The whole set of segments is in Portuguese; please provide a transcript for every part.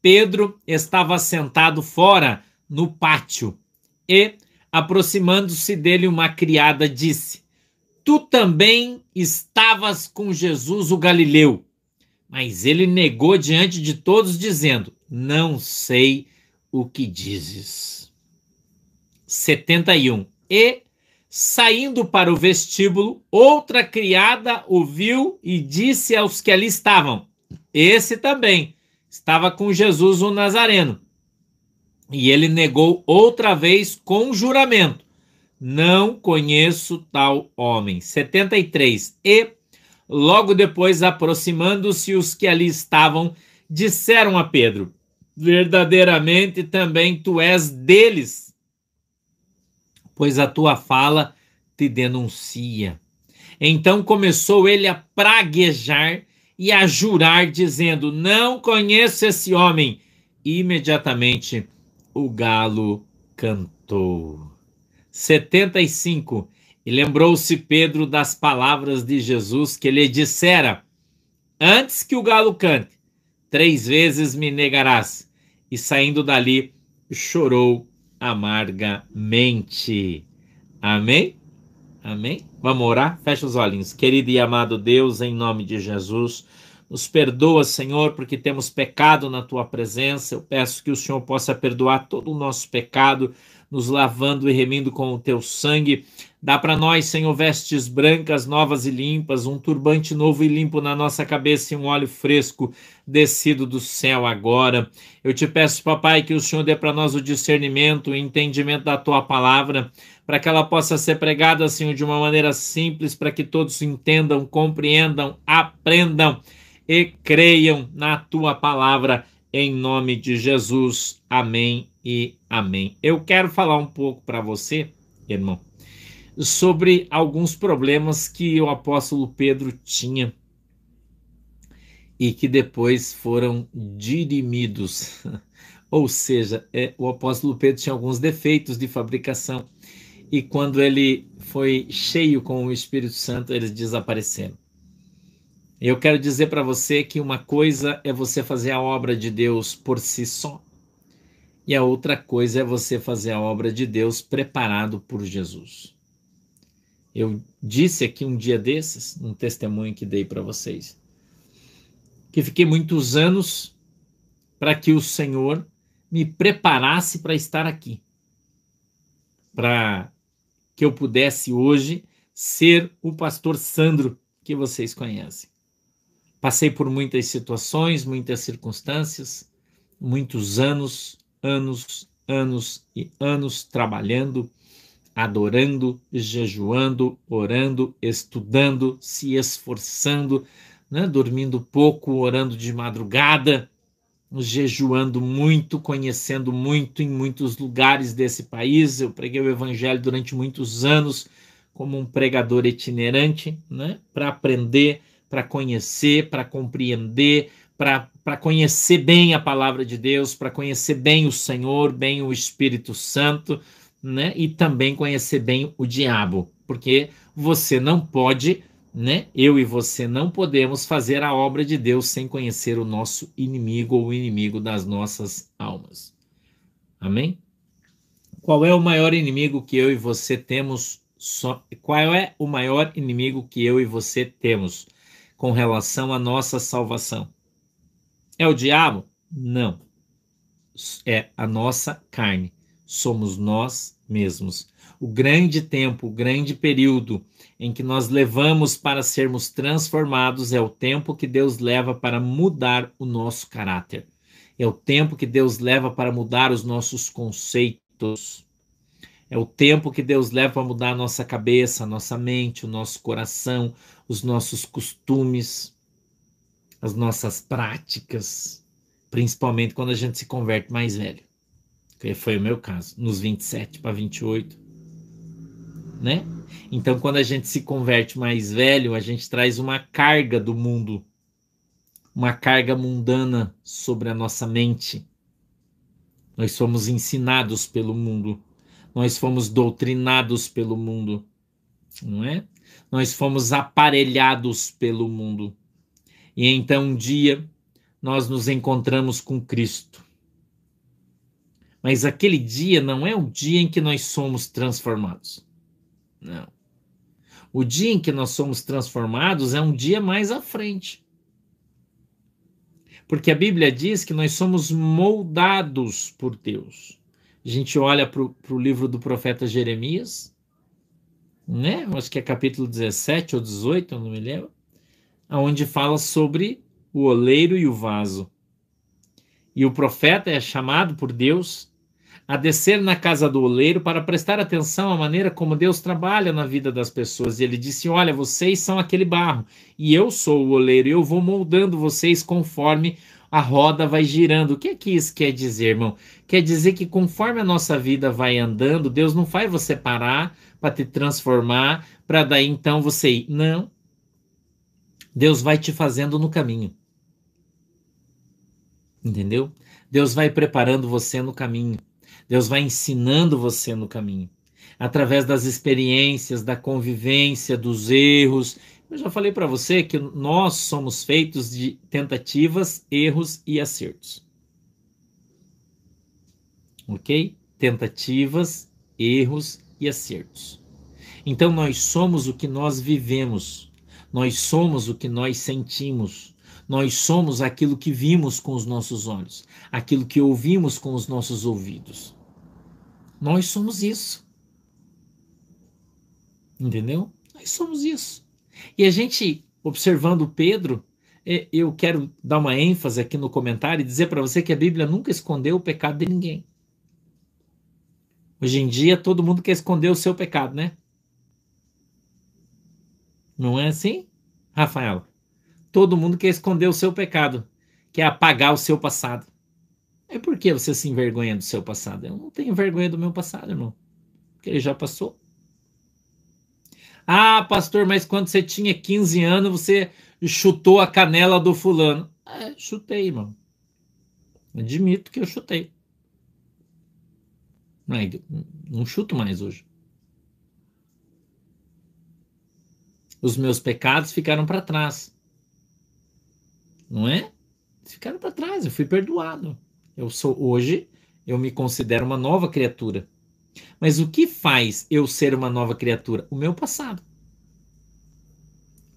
Pedro estava sentado fora, no pátio, e, aproximando-se dele, uma criada disse: Tu também estavas com Jesus o Galileu. Mas ele negou diante de todos, dizendo: Não sei o que dizes. 71. E, saindo para o vestíbulo, outra criada o viu e disse aos que ali estavam: Esse também estava com Jesus o Nazareno. E ele negou outra vez com juramento: Não conheço tal homem. 73. E, logo depois, aproximando-se os que ali estavam, disseram a Pedro: Verdadeiramente também tu és deles, pois a tua fala te denuncia. Então começou ele a praguejar e a jurar, dizendo: Não conheço esse homem. E imediatamente o galo cantou. 75. E lembrou-se Pedro das palavras de Jesus que lhe dissera: Antes que o galo cante, 3 vezes me negarás. E saindo dali, chorou amargamente. Amém? Amém? Vamos orar? Fecha os olhinhos. Querido e amado Deus, em nome de Jesus, nos perdoa, Senhor, porque temos pecado na Tua presença. Eu peço que o Senhor possa perdoar todo o nosso pecado, nos lavando e remindo com o Teu sangue. Dá para nós, Senhor, vestes brancas, novas e limpas, um turbante novo e limpo na nossa cabeça e um óleo fresco descido do céu agora. Eu te peço, Papai, que o Senhor dê para nós o discernimento, o entendimento da Tua palavra, para que ela possa ser pregada, Senhor, de uma maneira simples, para que todos entendam, compreendam, aprendam e creiam na Tua palavra, em nome de Jesus. Amém e amém. Eu quero falar um pouco para você, irmão, sobre alguns problemas que o apóstolo Pedro tinha e que depois foram dirimidos. Ou seja, o apóstolo Pedro tinha alguns defeitos de fabricação e quando ele foi cheio com o Espírito Santo, eles desapareceram. Eu quero dizer para você que uma coisa é você fazer a obra de Deus por si só e a outra coisa é você fazer a obra de Deus preparado por Jesus. Eu disse aqui um dia desses, um testemunho que dei para vocês, que fiquei muitos anos para que o Senhor me preparasse para estar aqui, para que eu pudesse hoje ser o pastor Sandro que vocês conhecem. Passei por muitas situações, muitas circunstâncias, muitos anos e anos trabalhando, adorando, jejuando, orando, estudando, se esforçando, né? Dormindo pouco, orando de madrugada, jejuando muito, conhecendo muito em muitos lugares desse país. Eu preguei o evangelho durante muitos anos como um pregador itinerante, né? Para aprender, para conhecer, para compreender, para conhecer bem a palavra de Deus, para conhecer bem o Senhor, bem o Espírito Santo, né? E também conhecer bem o diabo, porque você não pode, né? Eu e você não podemos fazer a obra de Deus sem conhecer o nosso inimigo ou o inimigo das nossas almas. Amém? Qual é o maior inimigo que eu e você temos? Qual é o maior inimigo que eu e você temos com relação à nossa salvação? É o diabo? Não. É a nossa carne. Somos nós mesmos. O grande tempo, o grande período em que nós levamos para sermos transformados é o tempo que Deus leva para mudar o nosso caráter. É o tempo que Deus leva para mudar os nossos conceitos. É o tempo que Deus leva para mudar a nossa cabeça, a nossa mente, o nosso coração, os nossos costumes, as nossas práticas, principalmente quando a gente se converte mais velho, que foi o meu caso, nos 27 para 28, né? Então, quando a gente se converte mais velho, a gente traz uma carga do mundo, uma carga mundana sobre a nossa mente. Nós somos ensinados pelo mundo, nós fomos doutrinados pelo mundo, não é? Nós fomos aparelhados pelo mundo. E então um dia nós nos encontramos com Cristo. Mas aquele dia não é o dia em que nós somos transformados. Não. O dia em que nós somos transformados é um dia mais à frente. Porque a Bíblia diz que nós somos moldados por Deus. A gente olha para o livro do profeta Jeremias, né? Acho que é capítulo 17 ou 18, eu não me lembro, onde fala sobre o oleiro e o vaso. E o profeta é chamado por Deus a descer na casa do oleiro para prestar atenção à maneira como Deus trabalha na vida das pessoas. E ele disse: olha, vocês são aquele barro, e eu sou o oleiro, e eu vou moldando vocês conforme a roda vai girando. O que é que isso quer dizer, irmão? Quer dizer que conforme a nossa vida vai andando, Deus não faz você parar para te transformar, para daí então você ir. Não. Deus vai te fazendo no caminho. Entendeu? Deus vai preparando você no caminho. Deus vai ensinando você no caminho. Através das experiências, da convivência, dos erros. Eu já falei para você que nós somos feitos de tentativas, erros e acertos. Ok? Tentativas, erros e acertos. Então nós somos o que nós vivemos. Nós somos o que nós sentimos. Nós somos aquilo que vimos com os nossos olhos, aquilo que ouvimos com os nossos ouvidos. Nós somos isso. Entendeu? Nós somos isso. E a gente, observando Pedro, eu quero dar uma ênfase aqui no comentário e dizer para você que a Bíblia nunca escondeu o pecado de ninguém. Hoje em dia, todo mundo quer esconder o seu pecado, né? Não é assim, Rafael? Todo mundo quer esconder o seu pecado, quer apagar o seu passado. E por que você se envergonha do seu passado? Eu não tenho vergonha do meu passado, irmão, porque ele já passou. Ah, pastor, mas quando você tinha 15 anos, você chutou a canela do fulano. Chutei, irmão. Admito que eu chutei. Não chuto mais hoje. Os meus pecados ficaram para trás. Não é? Ficaram para trás, eu fui perdoado. Hoje, eu me considero uma nova criatura. Mas o que faz eu ser uma nova criatura? O meu passado.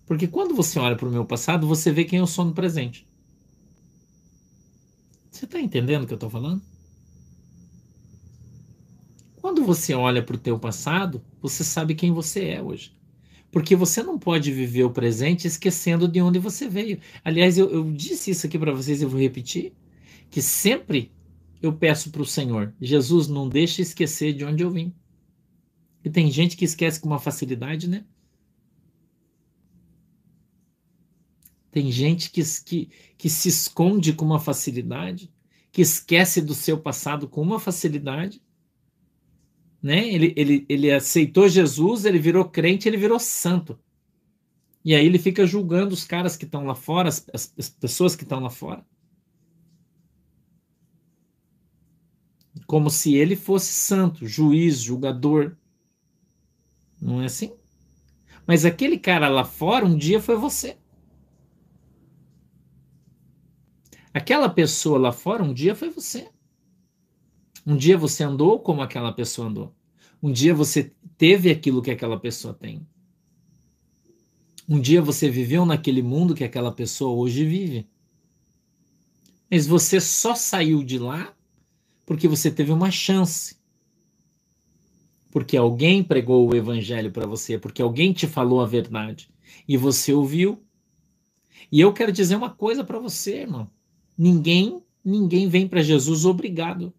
Porque quando você olha para o meu passado, você vê quem eu sou no presente. Você está entendendo o que eu estou falando? Quando você olha para o teu passado, você sabe quem você é hoje. Porque você não pode viver o presente esquecendo de onde você veio. Aliás, eu disse isso aqui para vocês e eu vou repetir, que sempre eu peço para o Senhor, Jesus, não deixe esquecer de onde eu vim. E tem gente que esquece com uma facilidade, né? Tem gente que se esconde com uma facilidade, que esquece do seu passado com uma facilidade. Né? Ele aceitou Jesus, ele virou crente, ele virou santo. E aí ele fica julgando os caras que estão lá fora, as pessoas que estão lá fora. Como se ele fosse santo, juiz, julgador. Não é assim? Mas aquele cara lá fora, um dia foi você. Aquela pessoa lá fora, um dia foi você. Um dia você andou como aquela pessoa andou. Um dia você teve aquilo que aquela pessoa tem. Um dia você viveu naquele mundo que aquela pessoa hoje vive. Mas você só saiu de lá porque você teve uma chance. Porque alguém pregou o evangelho para você, porque alguém te falou a verdade e você ouviu. E eu quero dizer uma coisa para você, irmão. Ninguém vem para Jesus obrigado.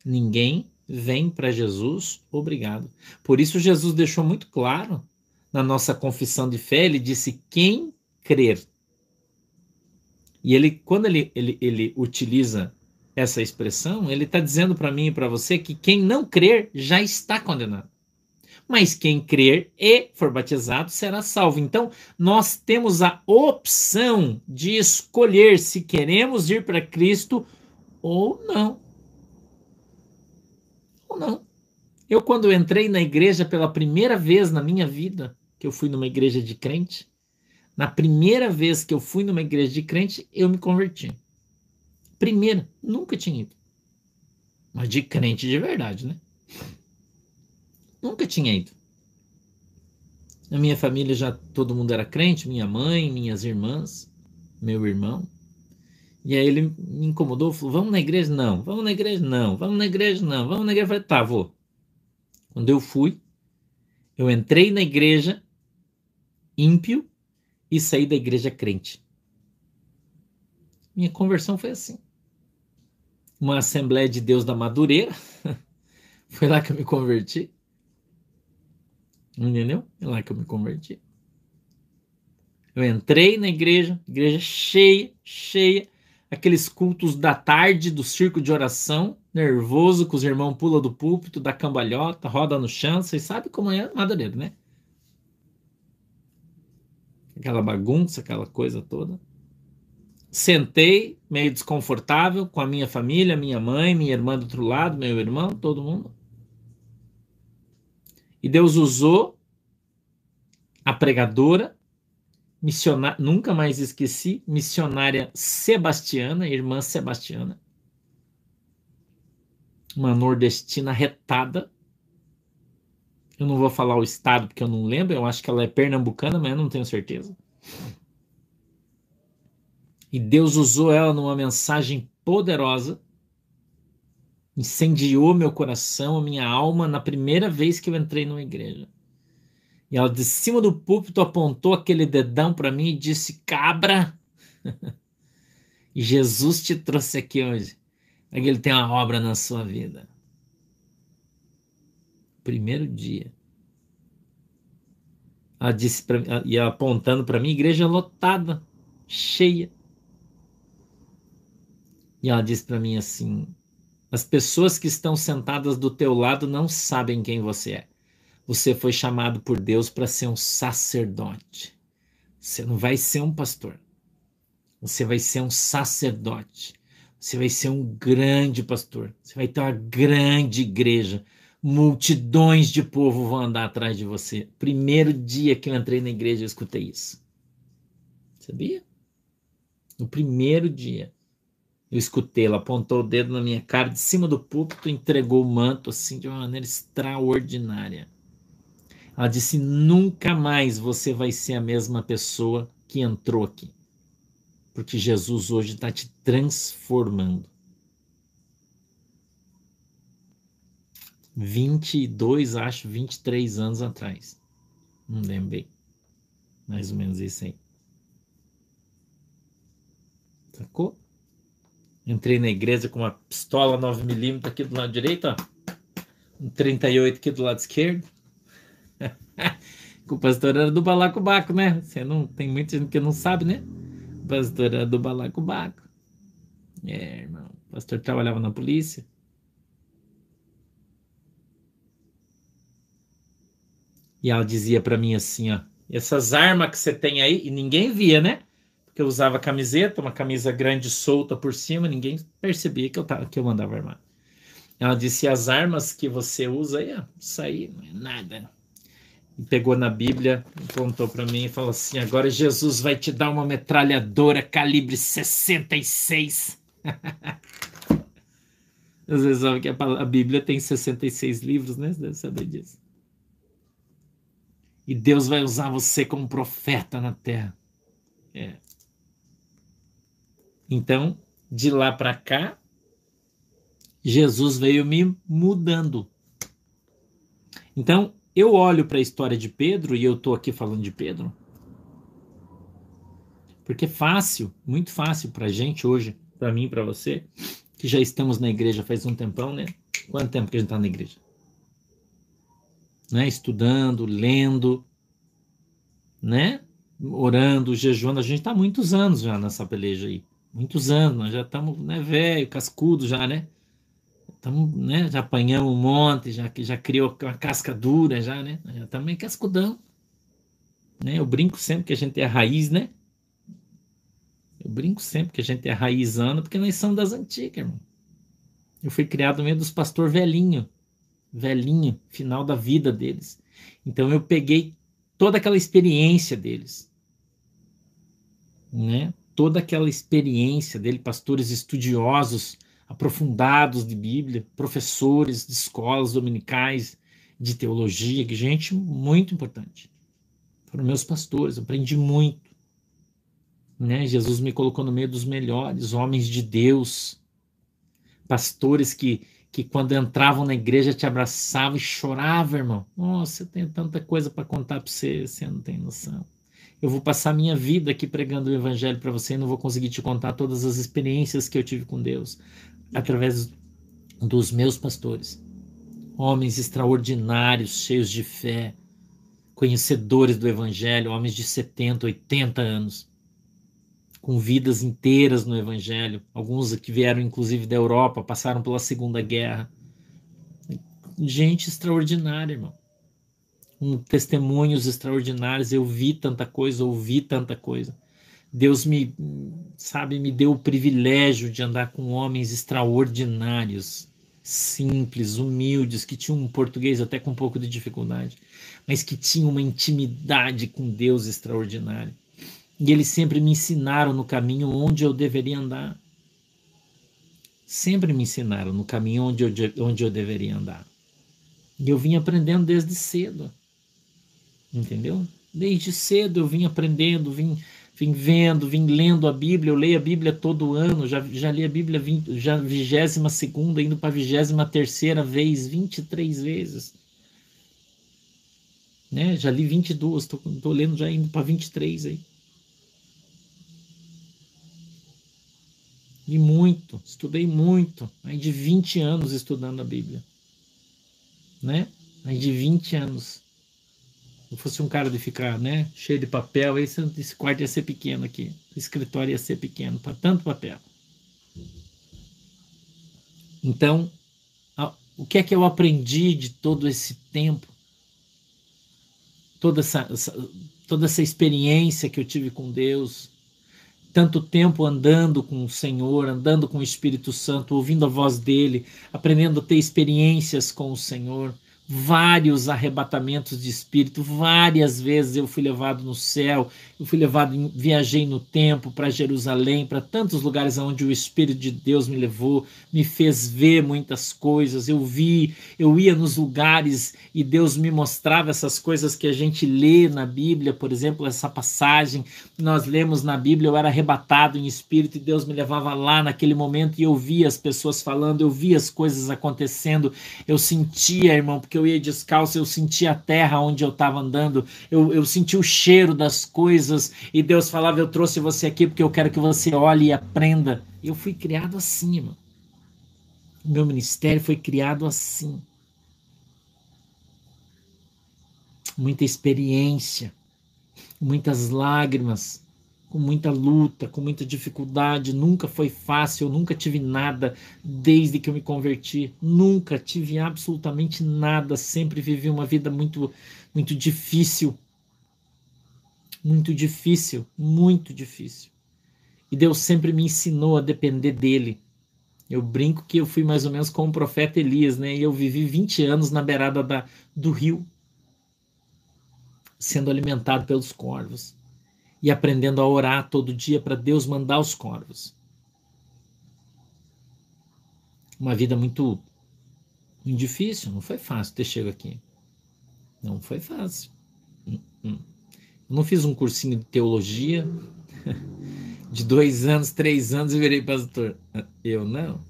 Ninguém vem para Jesus obrigado. Por isso Jesus deixou muito claro na nossa confissão de fé, ele disse quem crer. E ele, quando ele utiliza essa expressão, ele está dizendo para mim e para você que quem não crer já está condenado. Mas quem crer e for batizado será salvo. Então, nós temos a opção de escolher se queremos ir para Cristo ou não. Ou não. Eu, quando entrei na igreja pela primeira vez na minha vida, que eu fui numa igreja de crente, Na primeira vez que eu fui numa igreja de crente, eu me converti. Primeira, nunca tinha ido. Mas de crente de verdade, né? Nunca tinha ido. Na minha família já todo mundo era crente, minha mãe, minhas irmãs, meu irmão. E aí ele me incomodou, falou, vamos na igreja? Não. Vamos na igreja? Não. Vamos na igreja? Não. Vamos na igreja? Eu falei, tá, vou. Quando eu fui, eu entrei na igreja ímpio e saí da igreja crente. Minha conversão foi assim. Uma Assembleia de Deus da Madureira. Foi lá que eu me converti. Entendeu? Foi lá que eu me converti. Eu entrei na igreja cheia, cheia. Aqueles cultos da tarde do circo de oração, nervoso, que os irmãos pulam do púlpito, dá cambalhota, roda no chão. Vocês sabem como é Madureira, né? Aquela bagunça, aquela coisa toda. Sentei, meio desconfortável, com a minha família, minha mãe, minha irmã do outro lado, meu irmão, todo mundo. E Deus usou a pregadora, missionária, nunca mais esqueci, missionária Sebastiana, irmã Sebastiana, uma nordestina retada. Eu não vou falar o estado porque eu não lembro, eu acho que ela é pernambucana, mas eu não tenho certeza. E Deus usou ela numa mensagem poderosa, incendiou meu coração, a minha alma, na primeira vez que eu entrei numa igreja. E ela de cima do púlpito apontou aquele dedão para mim e disse, cabra, e Jesus te trouxe aqui hoje, para que ele tenha uma obra na sua vida. Primeiro dia. Ela disse para mim, e ela apontando para mim, igreja lotada, cheia. E ela disse para mim assim, as pessoas que estão sentadas do teu lado não sabem quem você é. Você foi chamado por Deus para ser um sacerdote. Você não vai ser um pastor. Você vai ser um sacerdote. Você vai ser um grande pastor. Você vai ter uma grande igreja. Multidões de povo vão andar atrás de você. Primeiro dia que eu entrei na igreja, eu escutei isso. Sabia? No primeiro dia, eu escutei. Ela apontou o dedo na minha cara, de cima do púlpito, entregou o manto assim de uma maneira extraordinária. Ela disse, nunca mais você vai ser a mesma pessoa que entrou aqui. Porque Jesus hoje está te transformando. 22, acho, 23 anos atrás. Não lembro bem. Mais ou menos isso aí. Sacou? Entrei na igreja com uma pistola 9mm aqui do lado direito, ó. Um 38 aqui do lado esquerdo. O pastor era do balacobaco, né? Você não, tem muita gente que não sabe, né? O pastor era do balacobaco. É, irmão. O pastor trabalhava na polícia. E ela dizia pra mim assim, ó. Essas armas que você tem aí, e ninguém via, né? Porque eu usava camiseta, uma camisa grande solta por cima, ninguém percebia que eu mandava armar. Ela disse, as armas que você usa aí, ó, isso aí não é nada. E pegou na Bíblia, apontou para mim e falou assim, agora Jesus vai te dar uma metralhadora calibre 66. Vocês sabem que a Bíblia tem 66 livros, né? Você deve saber disso. E Deus vai usar você como profeta na terra. É. Então, de lá para cá, Jesus veio me mudando. Então, eu olho para a história de Pedro, e eu estou aqui falando de Pedro, porque é fácil, muito fácil para a gente hoje, para mim e para você, que já estamos na igreja faz um tempão, né? Quanto tempo que a gente está na igreja? Né? Estudando, lendo, né? Orando, jejuando. A gente está há muitos anos já nessa peleja aí. Muitos anos, nós já estamos, né, velho, cascudo já, né? Estamos, né? Já apanhamos um monte, já criou uma casca dura, já, né? Já estamos meio cascudão. Né? Eu brinco sempre que a gente é raiz, né? Eu brinco sempre que a gente é raizano, porque nós somos das antigas, irmão. Eu fui criado no meio dos pastor velhinho, final da vida deles. Então eu peguei toda aquela experiência deles. né? Toda aquela experiência dele, pastores estudiosos, aprofundados de Bíblia, professores de escolas dominicais, de teologia, que gente muito importante. Foram meus pastores, aprendi muito, né? Jesus me colocou no meio dos melhores, homens de Deus, pastores que quando entravam na igreja te abraçavam e choravam, irmão. Nossa, eu tenho tanta coisa para contar para você, você não tem noção. Eu vou passar minha vida aqui pregando o evangelho para você e não vou conseguir te contar todas as experiências que eu tive com Deus através dos meus pastores. Homens extraordinários, cheios de fé, conhecedores do evangelho, homens de 70, 80 anos, com vidas inteiras no evangelho, alguns que vieram inclusive da Europa, passaram pela Segunda Guerra. Gente extraordinária, irmão. Testemunhos extraordinários, eu vi tanta coisa, ouvi tanta coisa. Deus me deu o privilégio de andar com homens extraordinários, simples, humildes, que tinham um português até com um pouco de dificuldade, mas que tinham uma intimidade com Deus extraordinária. E eles sempre me ensinaram no caminho onde eu deveria andar. Sempre me ensinaram no caminho onde eu deveria andar. E eu vim aprendendo desde cedo. Entendeu? Desde cedo eu vim aprendendo, vim vendo, vim lendo a Bíblia. Eu leio a Bíblia todo ano, já li a Bíblia já 22ª, indo para a 23ª vez, 23 vezes. Né? Já li 22, tô lendo já indo para 23 aí. Li muito, estudei muito, aí de 20 anos estudando a Bíblia. Né? Aí de 20 anos. Se eu fosse um cara de ficar, né, cheio de papel, esse quarto ia ser pequeno aqui. O escritório ia ser pequeno, para tanto papel. Então, o que é que eu aprendi de todo esse tempo? Toda essa experiência que eu tive com Deus, tanto tempo andando com o Senhor, andando com o Espírito Santo, ouvindo a voz dele, aprendendo a ter experiências com o Senhor, vários arrebatamentos de espírito, várias vezes eu fui levado no céu, eu fui levado, viajei no tempo para Jerusalém, para tantos lugares onde o Espírito de Deus me levou, me fez ver muitas coisas, eu ia nos lugares e Deus me mostrava essas coisas que a gente lê na Bíblia, por exemplo, essa passagem que nós lemos na Bíblia, eu era arrebatado em espírito e Deus me levava lá naquele momento e eu via as pessoas falando, eu via as coisas acontecendo, eu sentia, irmão, porque eu ia descalço, eu sentia a terra onde eu estava andando, eu sentia o cheiro das coisas e Deus falava, eu trouxe você aqui porque eu quero que você olhe e aprenda. Eu fui criado assim, irmão. O meu ministério foi criado assim. Muita experiência, muitas lágrimas, com muita luta, com muita dificuldade, nunca foi fácil, eu nunca tive nada desde que eu me converti, nunca tive absolutamente nada, sempre vivi uma vida muito, muito difícil, muito difícil, muito difícil. E Deus sempre me ensinou a depender dele. Eu brinco que eu fui mais ou menos como o profeta Elias, né? E eu vivi 20 anos na beirada do rio, sendo alimentado pelos corvos e aprendendo a orar todo dia para Deus mandar os corvos. Uma vida muito, muito difícil, não foi fácil ter chegado aqui. Não foi fácil. Eu não fiz um cursinho de teologia de 2 anos, 3 anos e virei pastor. Eu não.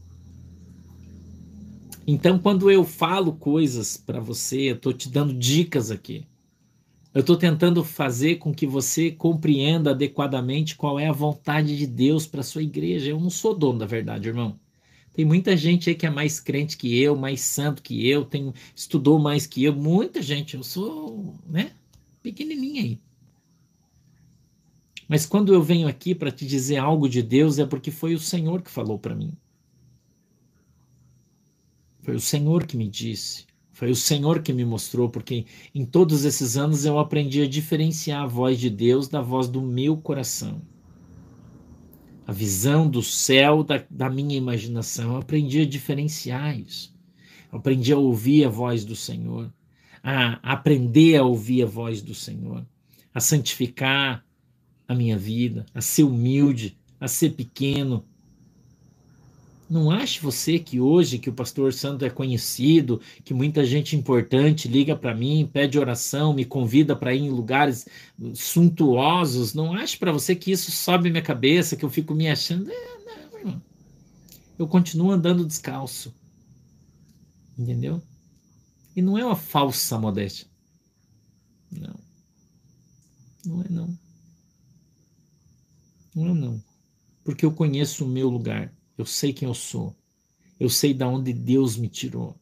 Então, quando eu falo coisas para você, eu estou te dando dicas aqui. Eu estou tentando fazer com que você compreenda adequadamente qual é a vontade de Deus para sua igreja. Eu não sou dono da verdade, irmão. Tem muita gente aí que é mais crente que eu, mais santo que eu, estudou mais que eu, muita gente. Eu sou, né, pequenininha aí. Mas quando eu venho aqui para te dizer algo de Deus, é porque foi o Senhor que falou para mim. Foi o Senhor que me disse. Foi o Senhor que me mostrou, porque em todos esses anos eu aprendi a diferenciar a voz de Deus da voz do meu coração. A visão do céu da minha imaginação. Eu aprendi a diferenciar isso. Eu aprendi a ouvir a voz do Senhor. A aprender a ouvir a voz do Senhor. A santificar, a minha vida, a ser humilde, a ser pequeno. Não ache você que hoje que o pastor Santo é conhecido, que muita gente importante liga para mim, pede oração, me convida para ir em lugares suntuosos. Não ache para você que isso sobe minha cabeça, que eu fico me achando. Não, irmão. Eu continuo andando descalço. Entendeu? E não é uma falsa modéstia. Não. Não é não. Não é não. Porque eu conheço o meu lugar. Eu sei quem eu sou. Eu sei de onde Deus me tirou.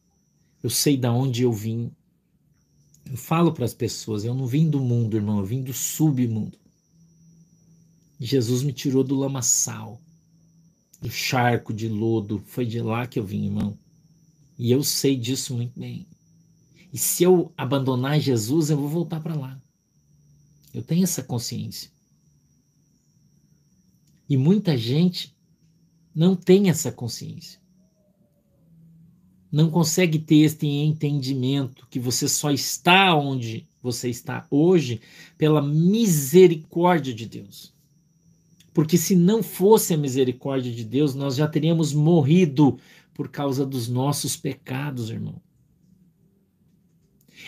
Eu sei de onde eu vim. Eu falo para as pessoas, eu não vim do mundo, irmão, eu vim do submundo. Jesus me tirou do lamaçal, do charco de lodo. Foi de lá que eu vim, irmão. E eu sei disso muito bem. E se eu abandonar Jesus, eu vou voltar para lá. Eu tenho essa consciência. E muita gente não tem essa consciência. Não consegue ter este entendimento que você só está onde você está hoje pela misericórdia de Deus. Porque se não fosse a misericórdia de Deus, nós já teríamos morrido por causa dos nossos pecados, irmão.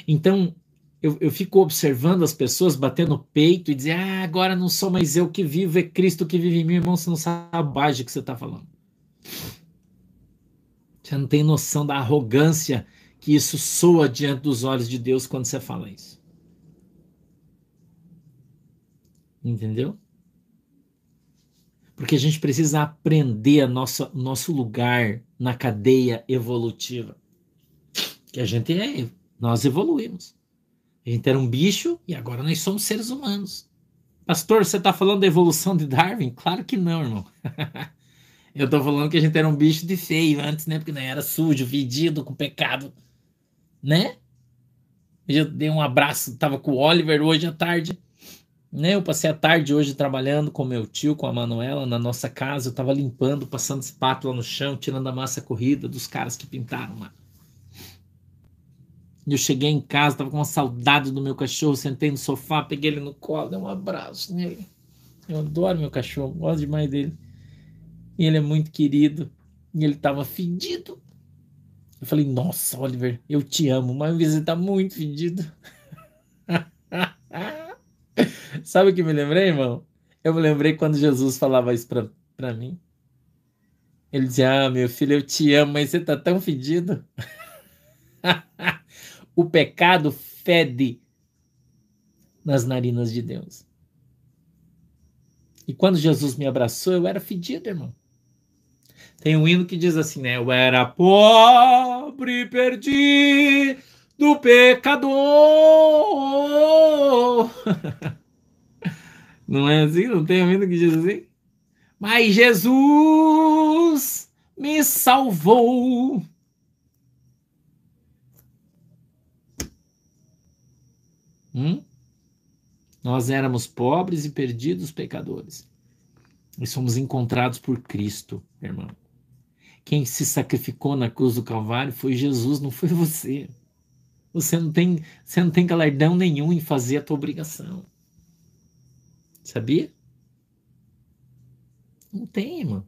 Então, eu fico observando as pessoas batendo no peito e dizer, agora não sou mais eu que vivo, é Cristo que vive em mim. Irmão, você não sabe a bobagem que você está falando. Você não tem noção da arrogância que isso soa diante dos olhos de Deus quando você fala isso. Entendeu? Porque a gente precisa aprender nosso lugar na cadeia evolutiva. Que a gente nós evoluímos. A gente era um bicho e agora nós somos seres humanos. Pastor, você está falando da evolução de Darwin? Claro que não, irmão. Eu estou falando que a gente era um bicho de feio antes, né? Porque não era sujo, fedido, com pecado, né? Eu dei um abraço, estava com o Oliver hoje à tarde, né? Eu passei a tarde hoje trabalhando com meu tio, com a Manuela, na nossa casa. Eu estava limpando, passando espátula no chão, tirando a massa corrida dos caras que pintaram lá. Eu cheguei em casa, tava com uma saudade do meu cachorro, sentei no sofá, peguei ele no colo, dei um abraço nele. Eu adoro meu cachorro, gosto demais dele. E ele é muito querido. E ele tava fedido. Eu falei, nossa, Oliver, eu te amo, mas você tá muito fedido. Sabe o que me lembrei, irmão? Eu me lembrei quando Jesus falava isso pra mim. Ele dizia, meu filho, eu te amo, mas você tá tão fedido. O pecado fede nas narinas de Deus. E quando Jesus me abraçou, eu era fedido, irmão. Tem um hino que diz assim, né? Eu era pobre, perdido, pecador. Não é assim? Não tem um hino que diz assim? Mas Jesus me salvou. Nós éramos pobres e perdidos pecadores. E somos encontrados por Cristo, irmão. Quem se sacrificou na cruz do Calvário foi Jesus, não foi você. Você não tem galardão nenhum em fazer a tua obrigação. Sabia? Não tem, irmão.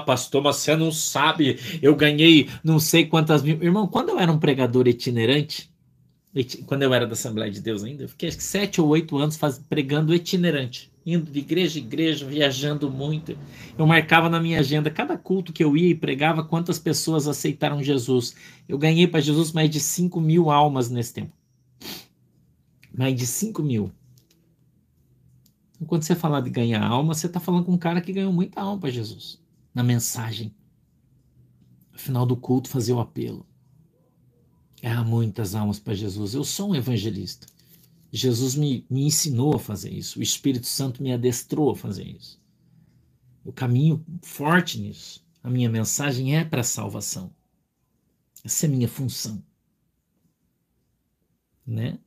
Pastor, mas você não sabe. Eu ganhei não sei quantas mil. Irmão, quando eu era um pregador itinerante, quando eu era da Assembleia de Deus ainda, eu fiquei acho que 7 ou 8 anos pregando itinerante, indo de igreja em igreja, viajando muito. Eu marcava na minha agenda, cada culto que eu ia e pregava, quantas pessoas aceitaram Jesus. Eu ganhei para Jesus mais de 5 mil almas nesse tempo. Mais de 5 mil. Então, quando você falar de ganhar alma, você está falando com um cara que ganhou muita alma para Jesus. Na mensagem. No final do culto, fazer o apelo. Há muitas almas para Jesus. Eu sou um evangelista. Jesus me ensinou a fazer isso. O Espírito Santo me adestrou a fazer isso. Eu caminho forte nisso. A minha mensagem é para a salvação. Essa é a minha função. Né?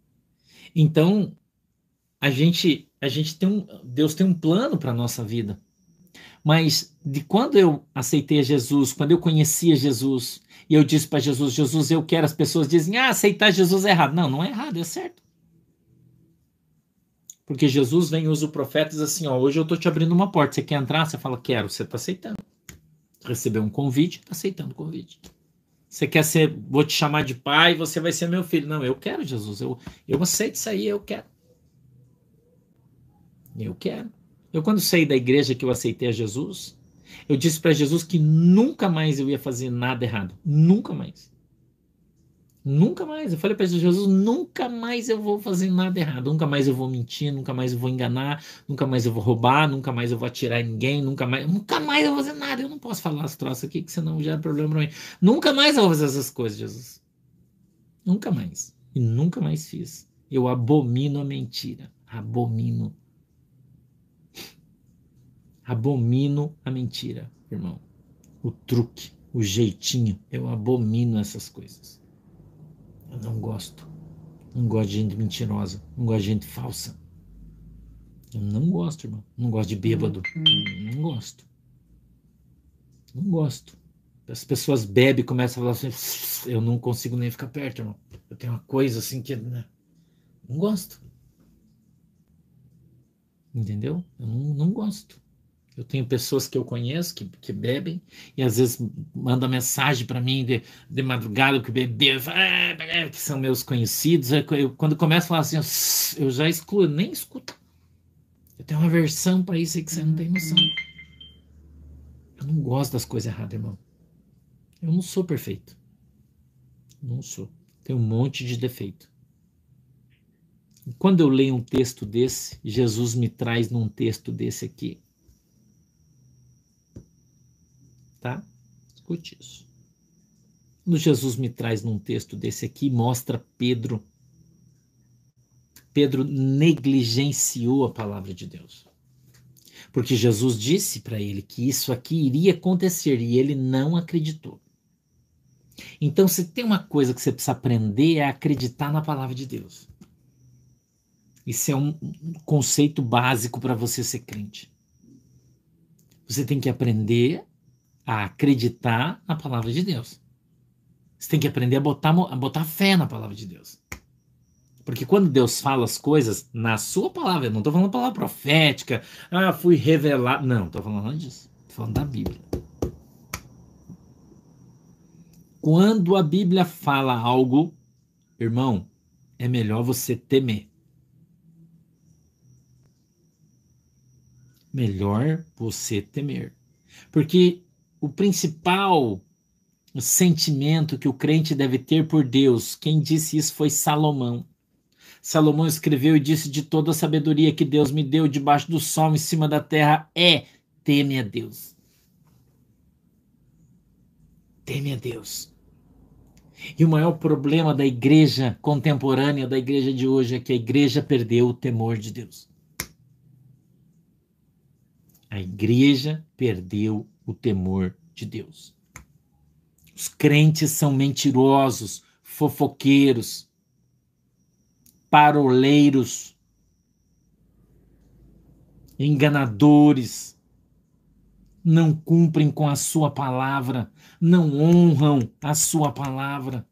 Então, Deus tem um plano para a nossa vida. Mas de quando eu aceitei a Jesus, quando eu conhecia Jesus, e eu disse para Jesus, Jesus, eu quero, as pessoas dizem, aceitar Jesus é errado. Não, não é errado, é certo. Porque Jesus vem e usa o profeta e diz assim, ó, hoje eu estou te abrindo uma porta, você quer entrar? Você fala, quero, você está aceitando. Recebeu um convite, está aceitando o convite. Você quer ser, vou te chamar de pai, você vai ser meu filho. Não, eu quero, Jesus, eu aceito isso aí, eu quero. Eu quero. Eu, quando saí da igreja que eu aceitei a Jesus, eu disse para Jesus que nunca mais eu ia fazer nada errado. Nunca mais. Nunca mais. Eu falei para Jesus, nunca mais eu vou fazer nada errado. Nunca mais eu vou mentir, nunca mais eu vou enganar, nunca mais eu vou roubar, nunca mais eu vou atirar em ninguém, nunca mais eu vou fazer nada. Eu não posso falar as troças aqui, que senão gera problema para mim. Nunca mais eu vou fazer essas coisas, Jesus. Nunca mais. E nunca mais fiz. Eu abomino a mentira. Abomino. Abomino a mentira, irmão. O truque, o jeitinho. Eu abomino essas coisas. Eu não gosto. Não gosto de gente mentirosa. Não gosto de gente falsa. Eu não gosto, irmão. Não gosto de bêbado. Não gosto. Não gosto. As pessoas bebem e começam a falar assim, eu não consigo nem ficar perto, irmão. Eu tenho uma coisa assim que... Né? Não gosto. Entendeu? Eu não gosto. Eu tenho pessoas que eu conheço que bebem e às vezes mandam mensagem para mim de madrugada que bebeu, que são meus conhecidos. Quando começo a falar assim, eu já excluo, nem escuto. Eu tenho uma aversão para isso aí que você não tem noção. Eu não gosto das coisas erradas, irmão. Eu não sou perfeito. Não sou. Tenho um monte de defeito. E quando eu leio um texto desse, Jesus me traz num texto desse aqui. Tá? Escute isso. Quando Jesus me traz num texto desse aqui, mostra Pedro negligenciou a palavra de Deus. Porque Jesus disse para ele que isso aqui iria acontecer e ele não acreditou. Então, se tem uma coisa que você precisa aprender é acreditar na palavra de Deus. Isso é um conceito básico para você ser crente. Você tem que aprender a acreditar na palavra de Deus. Você tem que aprender a botar fé na palavra de Deus. Porque quando Deus fala as coisas na sua palavra, eu não estou falando palavra profética, fui revelado. Não, estou falando disso. Estou falando da Bíblia. Quando a Bíblia fala algo, irmão, é melhor você temer. Melhor você temer. Porque o principal sentimento que o crente deve ter por Deus, quem disse isso foi Salomão. Salomão escreveu e disse, de toda a sabedoria que Deus me deu debaixo do sol, em cima da terra, teme a Deus. Teme a Deus. E o maior problema da igreja contemporânea, da igreja de hoje, é que a igreja perdeu o temor de Deus. A igreja perdeu o temor de Deus. Os crentes são mentirosos, fofoqueiros, paroleiros, enganadores, não cumprem com a sua palavra, não honram a sua palavra,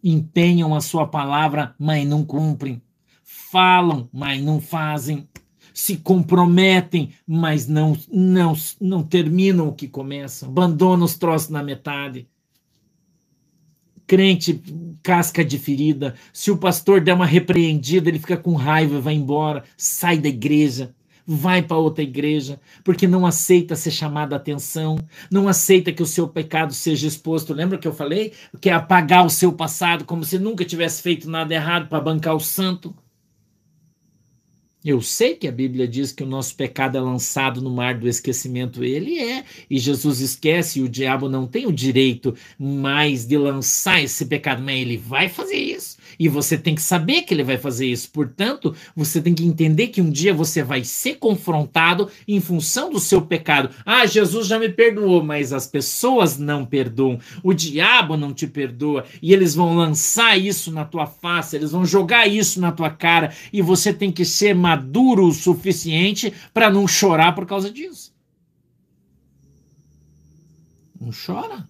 empenham a sua palavra, mas não cumprem, falam, mas não fazem, se comprometem, mas não terminam o que começam, abandonam os troços na metade. Crente, casca de ferida, se o pastor der uma repreendida, ele fica com raiva, vai embora, sai da igreja, vai para outra igreja, porque não aceita ser chamado a atenção, não aceita que o seu pecado seja exposto. Lembra que eu falei? Que é apagar o seu passado, como se nunca tivesse feito nada errado para bancar o santo. Eu sei que a Bíblia diz que o nosso pecado é lançado no mar do esquecimento. Ele é. E Jesus esquece, e o diabo não tem o direito mais de lançar esse pecado. Mas ele vai fazer isso. E você tem que saber que ele vai fazer isso. Portanto, você tem que entender que um dia você vai ser confrontado em função do seu pecado. Jesus já me perdoou, mas as pessoas não perdoam. O diabo não te perdoa. E eles vão lançar isso na tua face, eles vão jogar isso na tua cara. E você tem que ser maduro o suficiente para não chorar por causa disso. Não chora.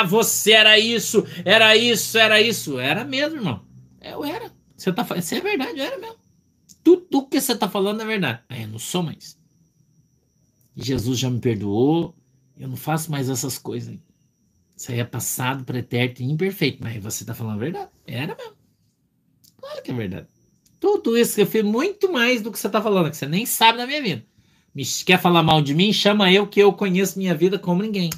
Você era isso, era isso, era isso. Era mesmo, irmão. Eu era. Você é verdade, eu era mesmo. tudo que você está falando é verdade. Aí eu não sou mais. Jesus já me perdoou, eu não faço mais essas coisas. Isso aí é passado, pretérito e imperfeito. Mas você está falando a verdade. Era mesmo. Claro que é verdade. Tudo isso que eu fiz, muito mais do que você está falando, que você nem sabe da minha vida. Me quer falar mal de mim? Chama eu, que eu conheço minha vida como ninguém.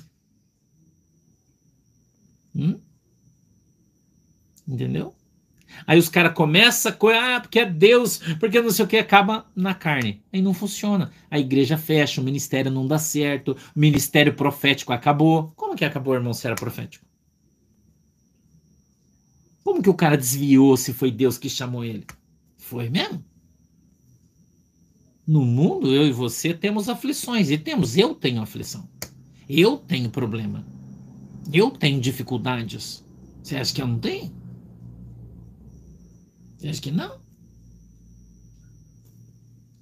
Entendeu? Aí os caras começam porque é Deus, porque não sei o que, acaba na carne. Aí não funciona. A igreja fecha, o ministério não dá certo, o ministério profético acabou. Como que acabou, irmão, se era profético? Como que o cara desviou se foi Deus que chamou ele? Foi mesmo? No mundo, eu e você temos aflições, eu tenho aflição. Eu tenho problema. Eu tenho dificuldades. Você acha que eu não tenho? Você acha que não?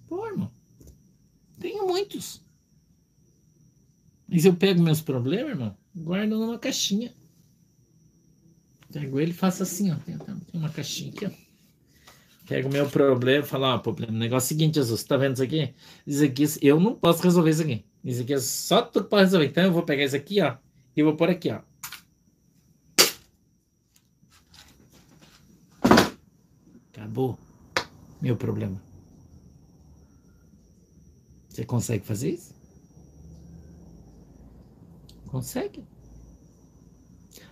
Pô, irmão, tenho muitos. Mas eu pego meus problemas, irmão, guardo numa caixinha. Pego ele e faço assim, ó. Tem uma caixinha aqui, ó. Pego o meu problema e falo, ó, problema. O negócio é o seguinte, Jesus, tá vendo isso aqui? Isso aqui, eu não posso resolver isso aqui. Isso aqui é só tu que pode resolver. Então eu vou pegar isso aqui, ó, e vou pôr aqui, ó. Acabou meu problema. Você consegue fazer isso? Consegue?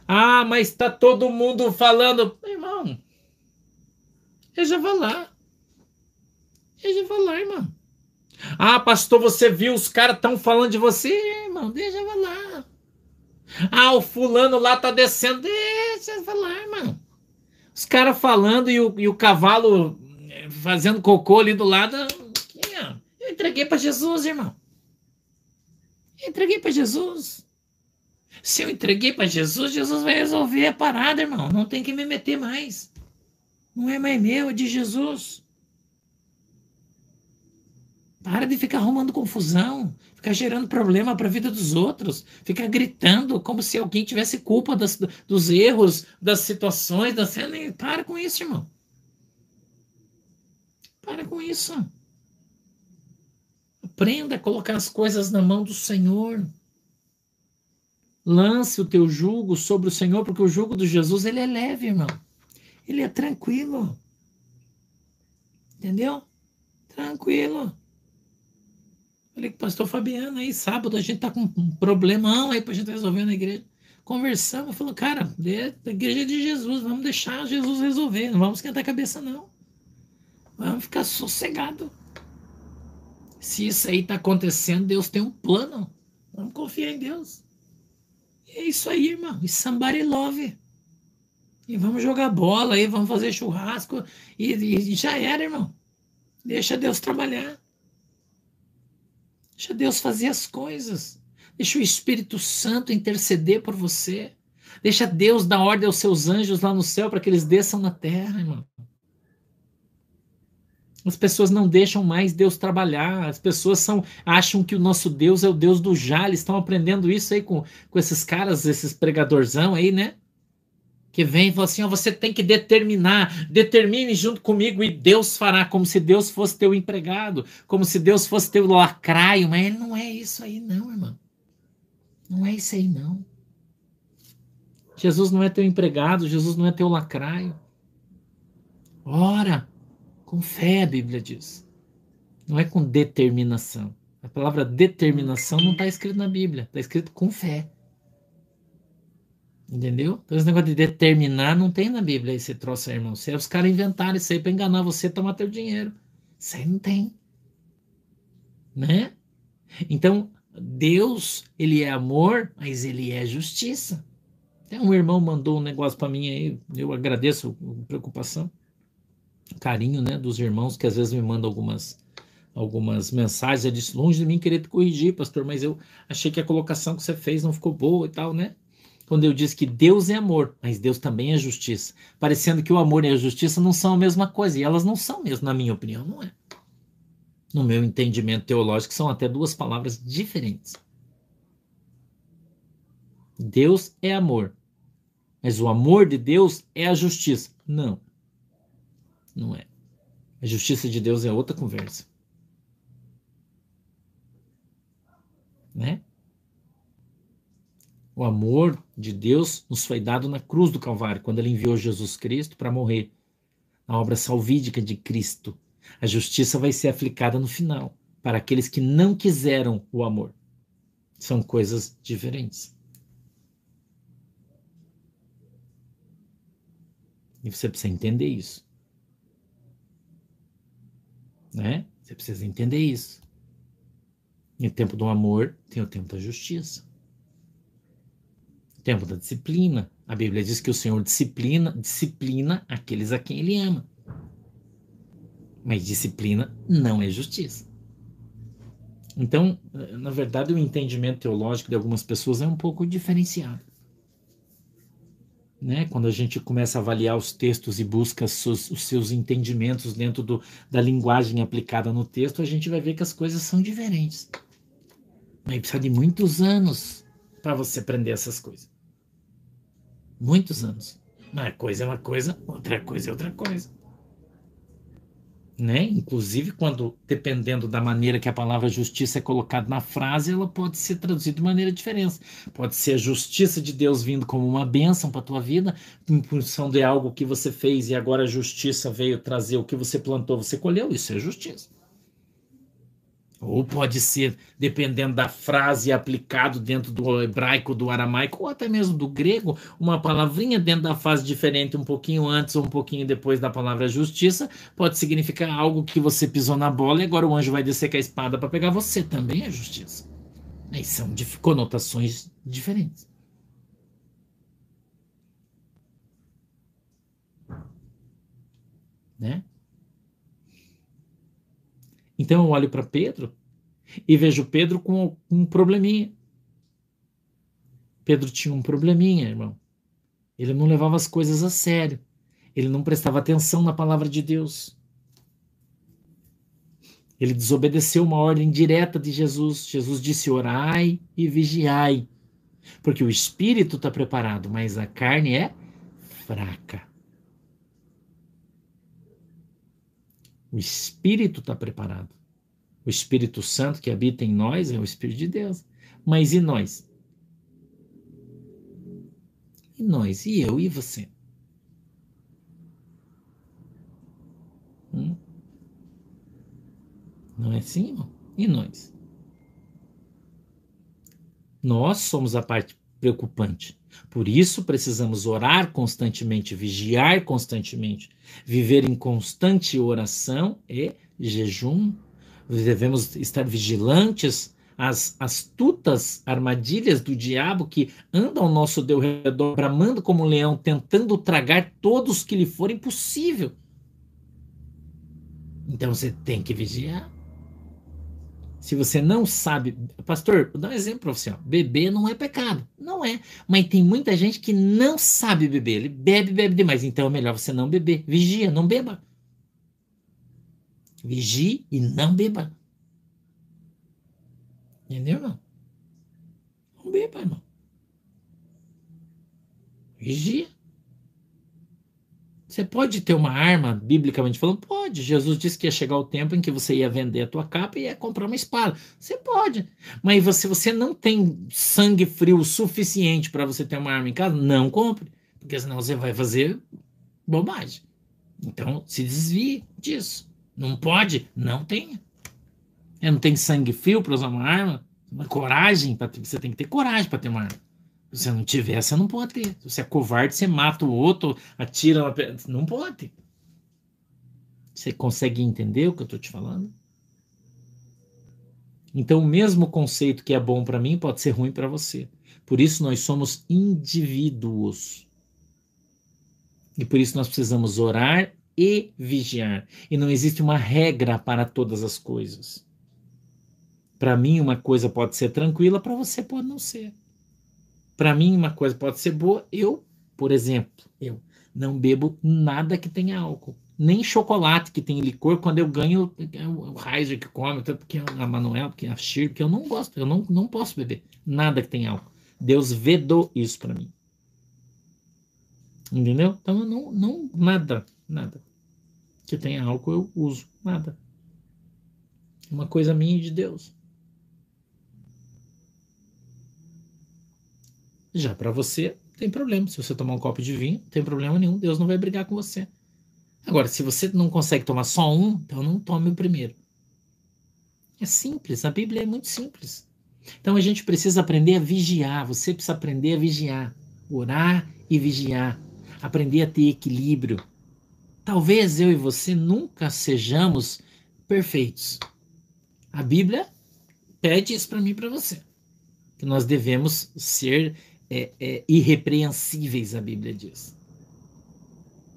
Ah, mas tá todo mundo falando. Meu irmão, eu já vou lá. Eu já vou lá, irmão. Ah, pastor, você viu, os caras estão falando de você, irmão, deixa eu falar. Ah, o fulano lá tá descendo, deixa eu falar, irmão. Os caras falando e o cavalo fazendo cocô ali do lado. Aqui, ó. Eu entreguei para Jesus, irmão. Eu entreguei para Jesus. Se eu entreguei para Jesus, Jesus vai resolver a parada, irmão. Não tem que me meter mais. Não é mais meu, é de Jesus. Para de ficar arrumando confusão, ficar gerando problema para a vida dos outros, ficar gritando como se alguém tivesse culpa dos erros, das situações, da cena. Para com isso, irmão. Para com isso. Aprenda a colocar as coisas na mão do Senhor. Lance o teu jugo sobre o Senhor, porque o jugo de Jesus ele é leve, irmão. Ele é tranquilo. Entendeu? Tranquilo. Falei com o pastor Fabiano aí, sábado a gente tá com um problemão aí pra gente resolver na igreja. Conversamos, falou, cara, a igreja é de Jesus, vamos deixar Jesus resolver, não vamos esquentar a cabeça, não. Vamos ficar sossegado. Se isso aí tá acontecendo, Deus tem um plano. Vamos confiar em Deus. E é isso aí, irmão. E somebody love. E vamos jogar bola aí, vamos fazer churrasco. E já era, irmão. Deixa Deus trabalhar. Deixa Deus fazer as coisas. Deixa o Espírito Santo interceder por você. Deixa Deus dar ordem aos seus anjos lá no céu para que eles desçam na terra, irmão. As pessoas não deixam mais Deus trabalhar. As pessoas acham que o nosso Deus é o Deus do já. Eles estão aprendendo isso aí com esses caras, esses pregadorzão aí, né? Que vem e fala assim: ó, você tem que determine junto comigo e Deus fará, como se Deus fosse teu empregado, como se Deus fosse teu lacraio. Mas ele não é isso aí, não, irmão. Não é isso aí, não. Jesus não é teu empregado, Jesus não é teu lacraio. Ora, com fé, a Bíblia diz. Não é com determinação. A palavra determinação não está escrito na Bíblia, está escrito com fé. Entendeu? Então esse negócio de determinar não tem na Bíblia esse troço aí, irmão. Se os caras inventaram isso aí para enganar você, tomar teu dinheiro. Isso aí não tem. Né? Então, Deus, ele é amor, mas ele é justiça. Até um irmão mandou um negócio para mim aí, eu agradeço a preocupação, carinho, né, dos irmãos que às vezes me mandam algumas mensagens. Ele disse, longe de mim querer te corrigir, pastor, mas eu achei que a colocação que você fez não ficou boa e tal, né? Quando eu disse que Deus é amor, mas Deus também é justiça. Parecendo que o amor e a justiça não são a mesma coisa, e elas não são mesmo, na minha opinião, não é. No meu entendimento teológico, são até duas palavras diferentes. Deus é amor, mas o amor de Deus é a justiça. Não, não é. A justiça de Deus é outra conversa, né? O amor de Deus nos foi dado na cruz do Calvário, quando ele enviou Jesus Cristo para morrer, a obra salvídica de Cristo. A justiça vai ser aplicada no final, para aqueles que não quiseram o amor. São coisas diferentes. E você precisa entender isso, né? Você precisa entender isso. E o tempo do amor tem o tempo da justiça. O tempo da disciplina. A Bíblia diz que o Senhor disciplina aqueles a quem Ele ama. Mas disciplina não é justiça. Então, na verdade, o entendimento teológico de algumas pessoas é um pouco diferenciado, né? Quando a gente começa a avaliar os textos e busca os seus entendimentos dentro da linguagem aplicada no texto, a gente vai ver que as coisas são diferentes. Mas precisa de muitos anos para você aprender essas coisas. Muitos anos. Uma coisa é uma coisa, outra coisa é outra coisa. Né? Inclusive, dependendo da maneira que a palavra justiça é colocada na frase, ela pode ser traduzida de maneira diferente. Pode ser a justiça de Deus vindo como uma bênção para a tua vida, em função de algo que você fez e agora a justiça veio trazer o que você plantou, você colheu, isso é justiça. Ou pode ser, dependendo da frase aplicado dentro do hebraico, do aramaico, ou até mesmo do grego, uma palavrinha dentro da frase diferente, um pouquinho antes ou um pouquinho depois da palavra justiça, pode significar algo que você pisou na bola e agora o anjo vai descer com a espada para pegar você. Também é justiça. Aí são conotações diferentes. Né? Então eu olho para Pedro e vejo Pedro com um probleminha. Pedro tinha um probleminha, irmão. Ele não levava as coisas a sério. Ele não prestava atenção na palavra de Deus. Ele desobedeceu uma ordem direta de Jesus. Jesus disse: orai e vigiai. Porque o espírito está preparado, mas a carne é fraca. O espírito está preparado. O Espírito Santo que habita em nós é o Espírito de Deus. Mas e nós? E nós? E eu? E você? Não é assim, irmão? E nós? Nós somos a parte preocupante. Por isso precisamos orar constantemente, vigiar constantemente, viver em constante oração e jejum. Devemos estar vigilantes às astutas armadilhas do diabo que andam ao nosso redor, bramando como um leão, tentando tragar todos que lhe forem possível. Então você tem que vigiar. Se você não sabe, pastor, vou dar um exemplo para você. Ó. Beber não é pecado. Não é. Mas tem muita gente que não sabe beber. Ele bebe demais. Então é melhor você não beber. Vigia, não beba. Vigie e não beba. Entendeu, irmão? Não beba, irmão. Vigia. Você pode ter uma arma, biblicamente falando? Pode. Jesus disse que ia chegar o tempo em que você ia vender a tua capa e ia comprar uma espada. Você pode. Mas você não tem sangue frio suficiente para você ter uma arma em casa, não compre. Porque senão você vai fazer bobagem. Então, se desvie disso. Não pode? Não tenha. Não tem sangue frio para usar uma arma? Uma coragem, você tem que ter coragem para ter uma arma. Se você não tiver, você não pode ter. Se você é covarde, você mata o outro, atira uma... Não pode. Você consegue entender o que eu estou te falando? Então, o mesmo conceito que é bom para mim pode ser ruim para você. Por isso, nós somos indivíduos. E por isso, nós precisamos orar e vigiar. E não existe uma regra para todas as coisas. Para mim, uma coisa pode ser tranquila, para você pode não ser. Para mim, uma coisa pode ser boa. Eu, por exemplo, eu não bebo nada que tenha álcool. Nem chocolate que tem licor. Quando eu ganho, o Heiser que come, porque a Manuela, porque a Shir, porque eu não gosto. Eu não posso beber nada que tenha álcool. Deus vedou isso para mim. Entendeu? Então, eu nada. Que tem álcool, eu uso. Nada. É uma coisa minha e de Deus. Já para você, tem problema. Se você tomar um copo de vinho, não tem problema nenhum. Deus não vai brigar com você. Agora, se você não consegue tomar só um, então não tome o primeiro. É simples. A Bíblia é muito simples. Então a gente precisa aprender a vigiar. Você precisa aprender a vigiar. Orar e vigiar. Aprender a ter equilíbrio. Talvez eu e você nunca sejamos perfeitos. A Bíblia pede isso para mim e para você. Que nós devemos ser irrepreensíveis, a Bíblia diz.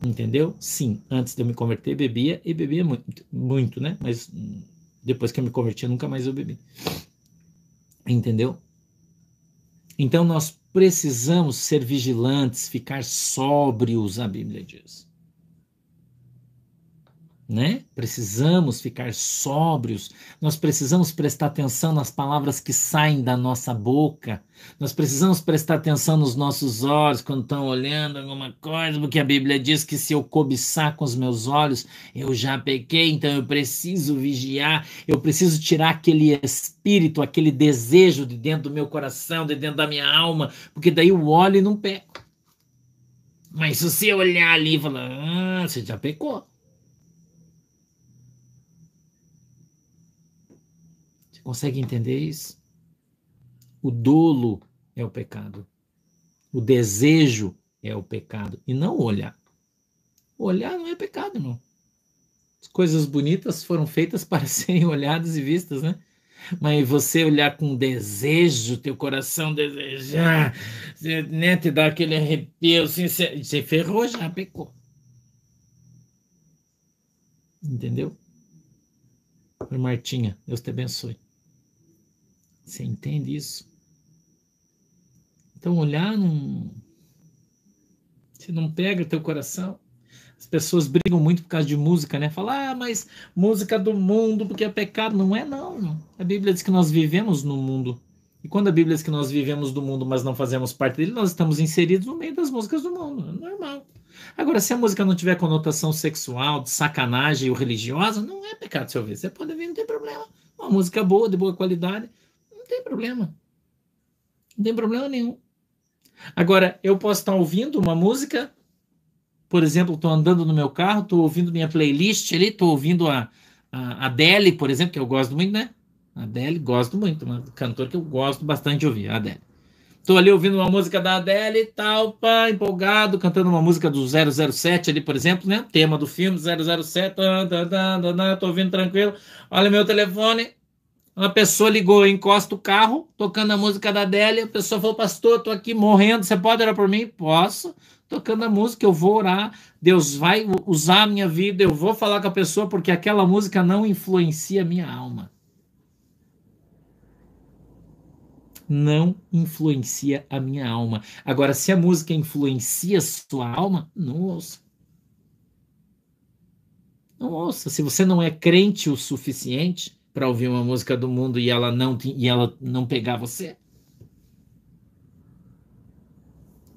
Entendeu? Sim, antes de eu me converter, bebia e bebia muito, muito, né? Mas depois que eu me converti, nunca mais eu bebi. Entendeu? Então nós precisamos ser vigilantes, ficar sóbrios, a Bíblia diz. Né? Precisamos ficar sóbrios, nós precisamos prestar atenção nas palavras que saem da nossa boca, nós precisamos prestar atenção nos nossos olhos quando estão olhando alguma coisa, porque a Bíblia diz que se eu cobiçar com os meus olhos, eu já pequei, então eu preciso vigiar, eu preciso tirar aquele espírito, aquele desejo de dentro do meu coração, de dentro da minha alma, porque daí eu olho e não peco. Mas se você olhar ali e falar, você já pecou. Consegue entender isso? O dolo é o pecado. O desejo é o pecado. E não o olhar. O olhar não é pecado, não. As coisas bonitas foram feitas para serem olhadas e vistas, né? Mas você olhar com desejo, teu coração desejar, né, te dar aquele arrepio, assim, você ferrou, já pecou. Entendeu? Martinha, Deus te abençoe. Você entende isso? Então, olhar não. Você não pega o teu coração. As pessoas brigam muito por causa de música, né? Falam, mas música do mundo, porque é pecado. Não é, não. A Bíblia diz que nós vivemos no mundo. E quando a Bíblia diz que nós vivemos do mundo, mas não fazemos parte dele, nós estamos inseridos no meio das músicas do mundo. É normal. Agora, se a música não tiver conotação sexual, de sacanagem ou religiosa, não é pecado se ouvir. Você pode ouvir, não tem problema. Uma música boa, de boa qualidade, não tem problema. Não tem problema nenhum. Agora, eu posso estar ouvindo uma música, por exemplo, estou andando no meu carro, estou ouvindo minha playlist ali, estou ouvindo a Adele, por exemplo, que eu gosto muito, né? A Adele, gosto muito, uma cantora que eu gosto bastante de ouvir, a Adele. Estou ali ouvindo uma música da Adele e tal, pá, empolgado, cantando uma música do 007 ali, por exemplo, né? Tema do filme 007, estou ouvindo tranquilo. Olha meu telefone, uma pessoa ligou, encosta o carro, tocando a música da Adele, a pessoa falou, pastor, estou aqui morrendo, você pode orar por mim? Posso. Tocando a música, eu vou orar, Deus vai usar a minha vida, eu vou falar com a pessoa, porque aquela música não influencia a minha alma. Não influencia a minha alma. Agora, se a música influencia a sua alma, não ouça. Não ouça. Se você não é crente o suficiente para ouvir uma música do mundo e ela não pegar você,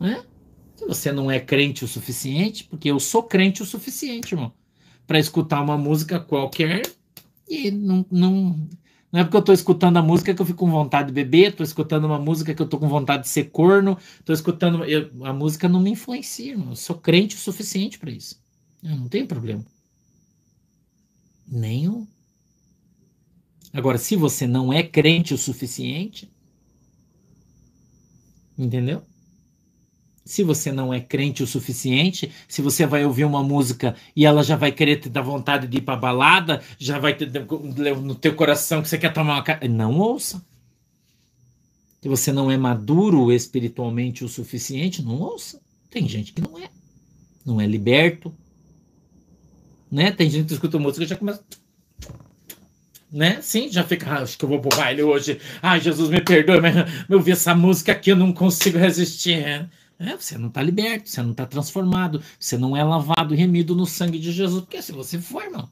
né? Se você não é crente o suficiente, porque eu sou crente o suficiente, irmão, para escutar uma música qualquer e não é porque eu tô escutando a música que eu fico com vontade de beber, tô escutando uma música que eu tô com vontade de ser corno, tô escutando. A música não me influencia, irmão. Eu sou crente o suficiente para isso. Eu não tem problema. Nenhum. Agora, se você não é crente o suficiente, entendeu? Se você não é crente o suficiente, se você vai ouvir uma música e ela já vai querer te dar vontade de ir pra balada, já vai ter no teu coração que você quer tomar uma... Não ouça. Se você não é maduro espiritualmente o suficiente, não ouça. Tem gente que não é. Não é liberto. Né? Tem gente que escuta música e já começa... Né? Sim, já fica, acho que eu vou pro baile hoje. Ai, Jesus me perdoe, mas eu vi essa música aqui, eu não consigo resistir. Você não está liberto, você não está transformado, você não é lavado e remido no sangue de Jesus, porque se você for, irmão,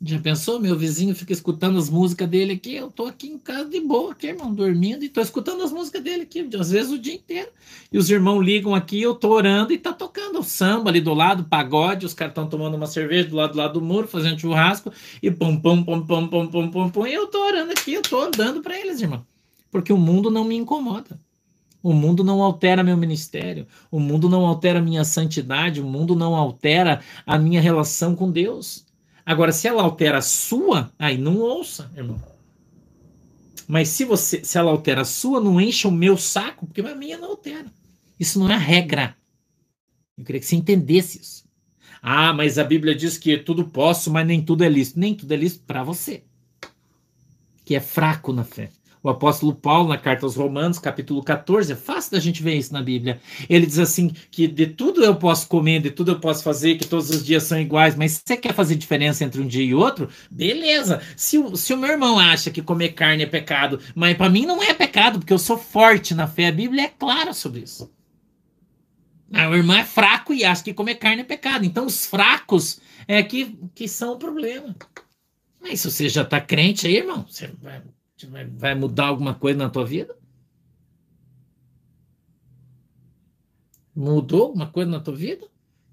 Já pensou? Meu vizinho fica escutando as músicas dele aqui. Eu tô aqui em casa de boa, aqui, irmão, dormindo, e tô escutando as músicas dele aqui, às vezes o dia inteiro. E os irmãos ligam aqui, eu tô orando e tá tocando o samba ali do lado, pagode, os caras estão tomando uma cerveja do lado do muro, fazendo churrasco, e pum, pum, pum, pum, pum, pum, pum, pum, e eu tô orando aqui, eu tô andando para eles, irmão. Porque o mundo não me incomoda. O mundo não altera meu ministério, o mundo não altera minha santidade, o mundo não altera a minha relação com Deus. Agora, se ela altera a sua, aí não ouça, irmão. Mas se ela altera a sua, não encha o meu saco, porque a minha não altera. Isso não é a regra. Eu queria que você entendesse isso. Ah, mas a Bíblia diz que tudo posso, mas nem tudo é lícito. Nem tudo é lícito para você, que é fraco na fé. O apóstolo Paulo, na carta aos Romanos, capítulo 14, é fácil da gente ver isso na Bíblia. Ele diz assim, que de tudo eu posso comer, de tudo eu posso fazer, que todos os dias são iguais, mas se você quer fazer diferença entre um dia e outro, beleza. Se o meu irmão acha que comer carne é pecado, mas para mim não é pecado, porque eu sou forte na fé, a Bíblia é clara sobre isso. O irmão é fraco e acha que comer carne é pecado. Então os fracos é que são o problema. Mas se você já está crente aí, irmão, você vai mudar alguma coisa na tua vida? Mudou alguma coisa na tua vida?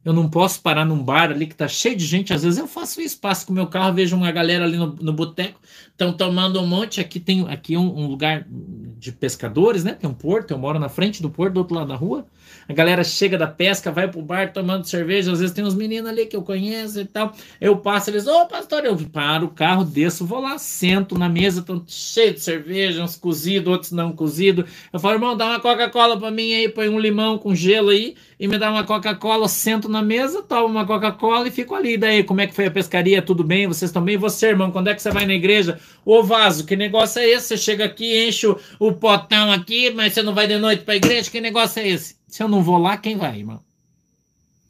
Eu não posso parar num bar ali que tá cheio de gente. Às vezes eu faço isso, passo com o meu carro, vejo uma galera ali no boteco, estão tomando um monte. Aqui é um lugar de pescadores, né? Tem um porto, eu moro na frente do porto, do outro lado da rua. A galera chega da pesca, vai pro bar tomando cerveja. Às vezes tem uns meninos ali que eu conheço e tal. Eu passo, eles, ô pastor, eu paro o carro, desço, vou lá, sento na mesa, estão cheio de cerveja, uns cozidos, outros não cozidos. Eu falo, irmão, dá uma Coca-Cola pra mim aí, põe um limão com gelo aí e me dá uma Coca-Cola, sento na mesa, tomo uma Coca-Cola e fico ali. E daí, como é que foi a pescaria? Tudo bem? Vocês estão bem? Você, irmão, quando é que você vai na igreja? Ô vaso, que negócio é esse? Você chega aqui, enche o potão aqui, mas você não vai de noite pra igreja? Que negócio é esse? Se eu não vou lá, quem vai, irmão?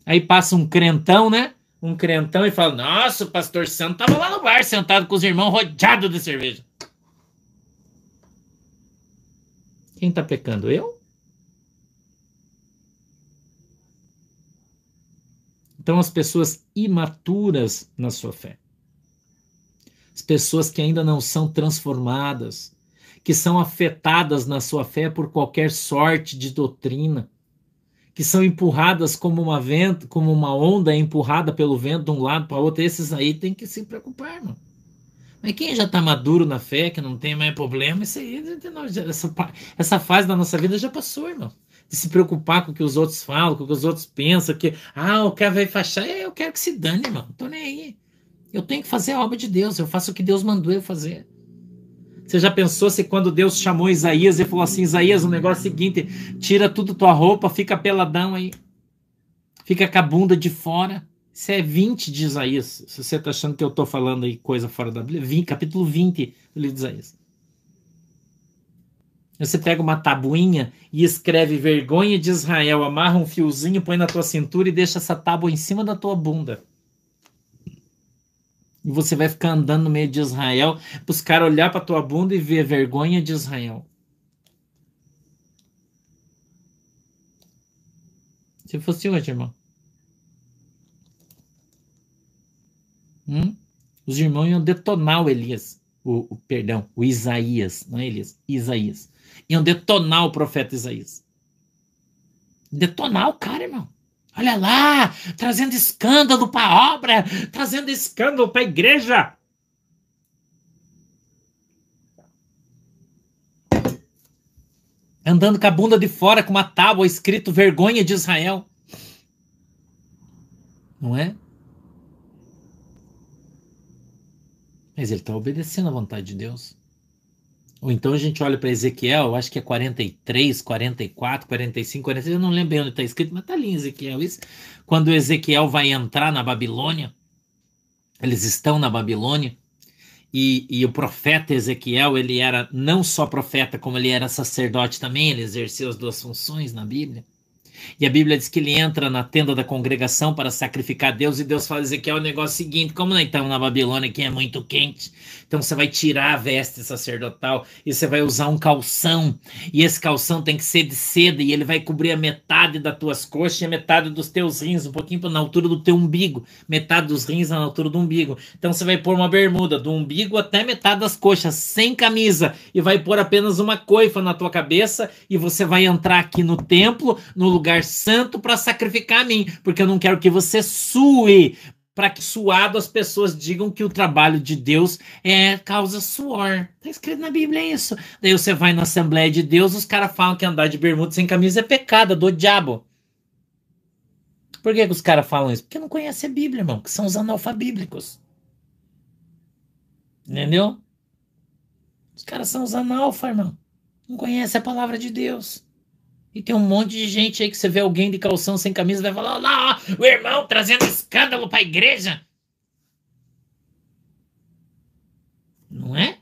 Aí passa um crentão, né? Um crentão e fala, nossa, o pastor Santo tava lá no bar, sentado com os irmãos, rodeado de cerveja. Quem tá pecando? Eu? Então, as pessoas imaturas na sua fé, as pessoas que ainda não são transformadas, que são afetadas na sua fé por qualquer sorte de doutrina, que são empurradas como uma onda empurrada pelo vento de um lado para o outro, esses aí tem que se preocupar, irmão. Mas quem já está maduro na fé, que não tem mais problema, isso aí, essa fase da nossa vida já passou, irmão. De se preocupar com o que os outros falam, com o que os outros pensam, que, o cara vai fachar, eu quero que se dane, irmão, não tô nem aí. Eu tenho que fazer a obra de Deus, eu faço o que Deus mandou eu fazer. Você já pensou se quando Deus chamou Isaías e falou assim, Isaías, o negócio é o seguinte, tira tudo tua roupa, fica peladão aí, fica com a bunda de fora. Isso é 20 de Isaías, se você está achando que eu estou falando aí coisa fora da Bíblia, capítulo 20 do livro de Isaías. Você pega uma tabuinha e escreve vergonha de Israel, amarra um fiozinho, põe na tua cintura e deixa essa tábua em cima da tua bunda. E você vai ficar andando no meio de Israel, para os caras olhar para tua bunda e ver vergonha de Israel. Se fosse hoje, irmão. Os irmãos iam detonar o Elias, perdão, o Isaías, não é Elias, Isaías. Iam detonar o profeta Isaías. Detonar o cara, irmão. Olha lá, trazendo escândalo para a obra, trazendo escândalo para a igreja. Andando com a bunda de fora com uma tábua escrito vergonha de Israel. Não é? Mas ele está obedecendo à vontade de Deus. Ou então a gente olha para Ezequiel, acho que é 43, 44, 45, 46, eu não lembro bem onde está escrito, mas está ali em Ezequiel isso. Quando Ezequiel vai entrar na Babilônia, eles estão na Babilônia, e o profeta Ezequiel, ele era não só profeta, como ele era sacerdote também, ele exerceu as duas funções na Bíblia. E a Bíblia diz que ele entra na tenda da congregação para sacrificar a Deus, e Deus fala, Ezequiel, o negócio é o seguinte, como nós estamos na Babilônia, que é muito quente, Então você vai tirar a veste sacerdotal e você vai usar um calção. E esse calção tem que ser de seda e ele vai cobrir a metade das tuas coxas e a metade dos teus rins, um pouquinho na altura do teu umbigo. Metade dos rins na altura do umbigo. Então você vai pôr uma bermuda do umbigo até metade das coxas, sem camisa. E vai pôr apenas uma coifa na tua cabeça e você vai entrar aqui no templo, no lugar santo, para sacrificar a mim. Porque eu não quero que você sue, para que suado as pessoas digam que o trabalho de Deus causa suor. Está escrito na Bíblia isso. Daí você vai na Assembleia de Deus, os caras falam que andar de bermuda sem camisa é pecado, é do diabo. Por que os caras falam isso? Porque não conhecem a Bíblia, irmão, que são os analfabíblicos. Entendeu? Os caras são os analfa, irmão. Não conhecem a palavra de Deus. E tem um monte de gente aí que você vê alguém de calção sem camisa vai falar, lá, ó, o irmão trazendo escândalo para a igreja. Não é?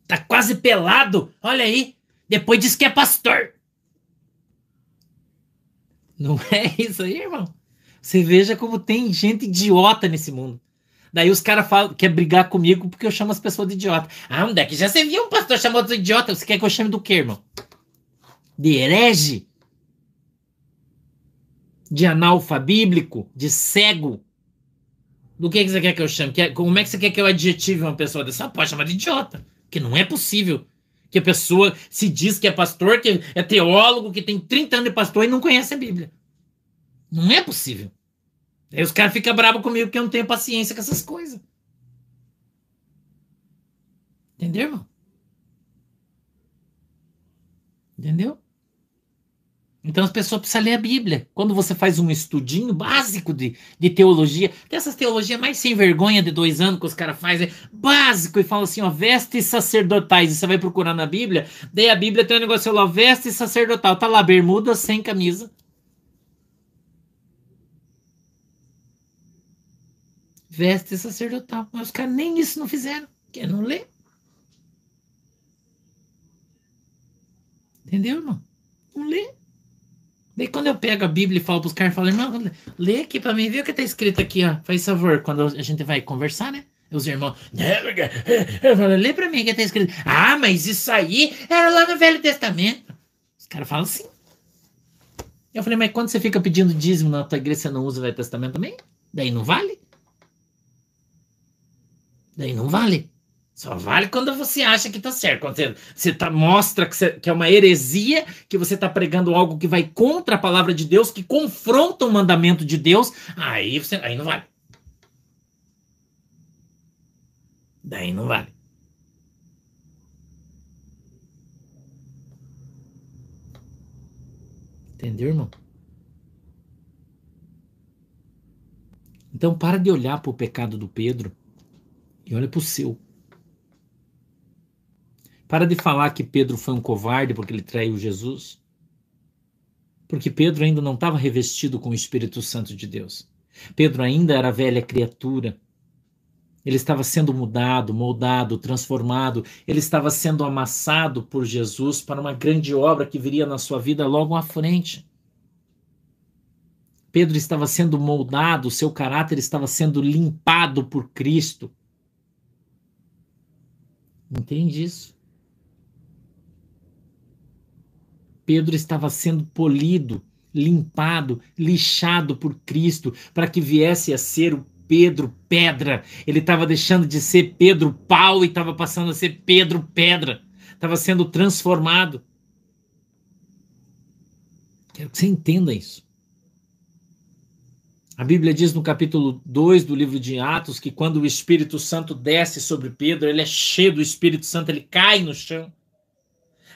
Tá quase pelado, olha aí. Depois diz que é pastor. Não é isso aí, irmão? Você veja como tem gente idiota nesse mundo. Daí os caras querem brigar comigo porque eu chamo as pessoas de idiota. Ah, onde é que já você viu um pastor chamado de idiota? Você quer que eu chame do quê, irmão? De herege? De analfabíblico? De cego? Do que você quer que eu chame? Como é que você quer que eu adjetive uma pessoa dessa? Ah, pode chamar de idiota. Porque não é possível que a pessoa se diz que é pastor, que é teólogo, que tem 30 anos de pastor e não conhece a Bíblia. Não é possível. Aí os caras ficam bravos comigo porque eu não tenho paciência com essas coisas. Entendeu, irmão? Entendeu? Então as pessoas precisam ler a Bíblia. Quando você faz um estudinho básico de teologia, dessas teologias mais sem vergonha de 2 anos que os caras fazem, básico, e falam assim, ó, vestes sacerdotais, e você vai procurar na Bíblia, daí a Bíblia tem um negócio lá, veste sacerdotal, tá lá, bermuda sem camisa. Veste sacerdotal. Mas os caras nem isso não fizeram. Quer não ler? Entendeu, irmão? Não lê. Daí quando eu pego a Bíblia e falo pros caras, eu falo, irmão, lê aqui pra mim, vê o que tá escrito aqui, ó. Faz favor, quando a gente vai conversar, né? Os irmãos, eu falo, lê pra mim o que tá escrito. Ah, mas isso aí era lá no Velho Testamento. Os caras falam assim. Eu falei, mas quando você fica pedindo dízimo na tua igreja, você não usa o Velho Testamento também? Daí não vale? Daí não vale. Só vale quando você acha que tá certo. Quando você mostra que é uma heresia, que você tá pregando algo que vai contra a palavra de Deus, que confronta o mandamento de Deus, aí não vale. Daí não vale. Entendeu, irmão? Então para de olhar para o pecado do Pedro e olha para o seu. Para de falar que Pedro foi um covarde porque ele traiu Jesus. Porque Pedro ainda não estava revestido com o Espírito Santo de Deus. Pedro ainda era velha criatura. Ele estava sendo mudado, moldado, transformado. Ele estava sendo amassado por Jesus para uma grande obra que viria na sua vida logo à frente. Pedro estava sendo moldado, seu caráter estava sendo limpado por Cristo. Entende isso? Pedro estava sendo polido, limpado, lixado por Cristo, para que viesse a ser o Pedro pedra. Ele estava deixando de ser Pedro pau e estava passando a ser Pedro pedra. Estava sendo transformado. Quero que você entenda isso. A Bíblia diz no capítulo 2 do livro de Atos que quando o Espírito Santo desce sobre Pedro, ele é cheio do Espírito Santo, ele cai no chão.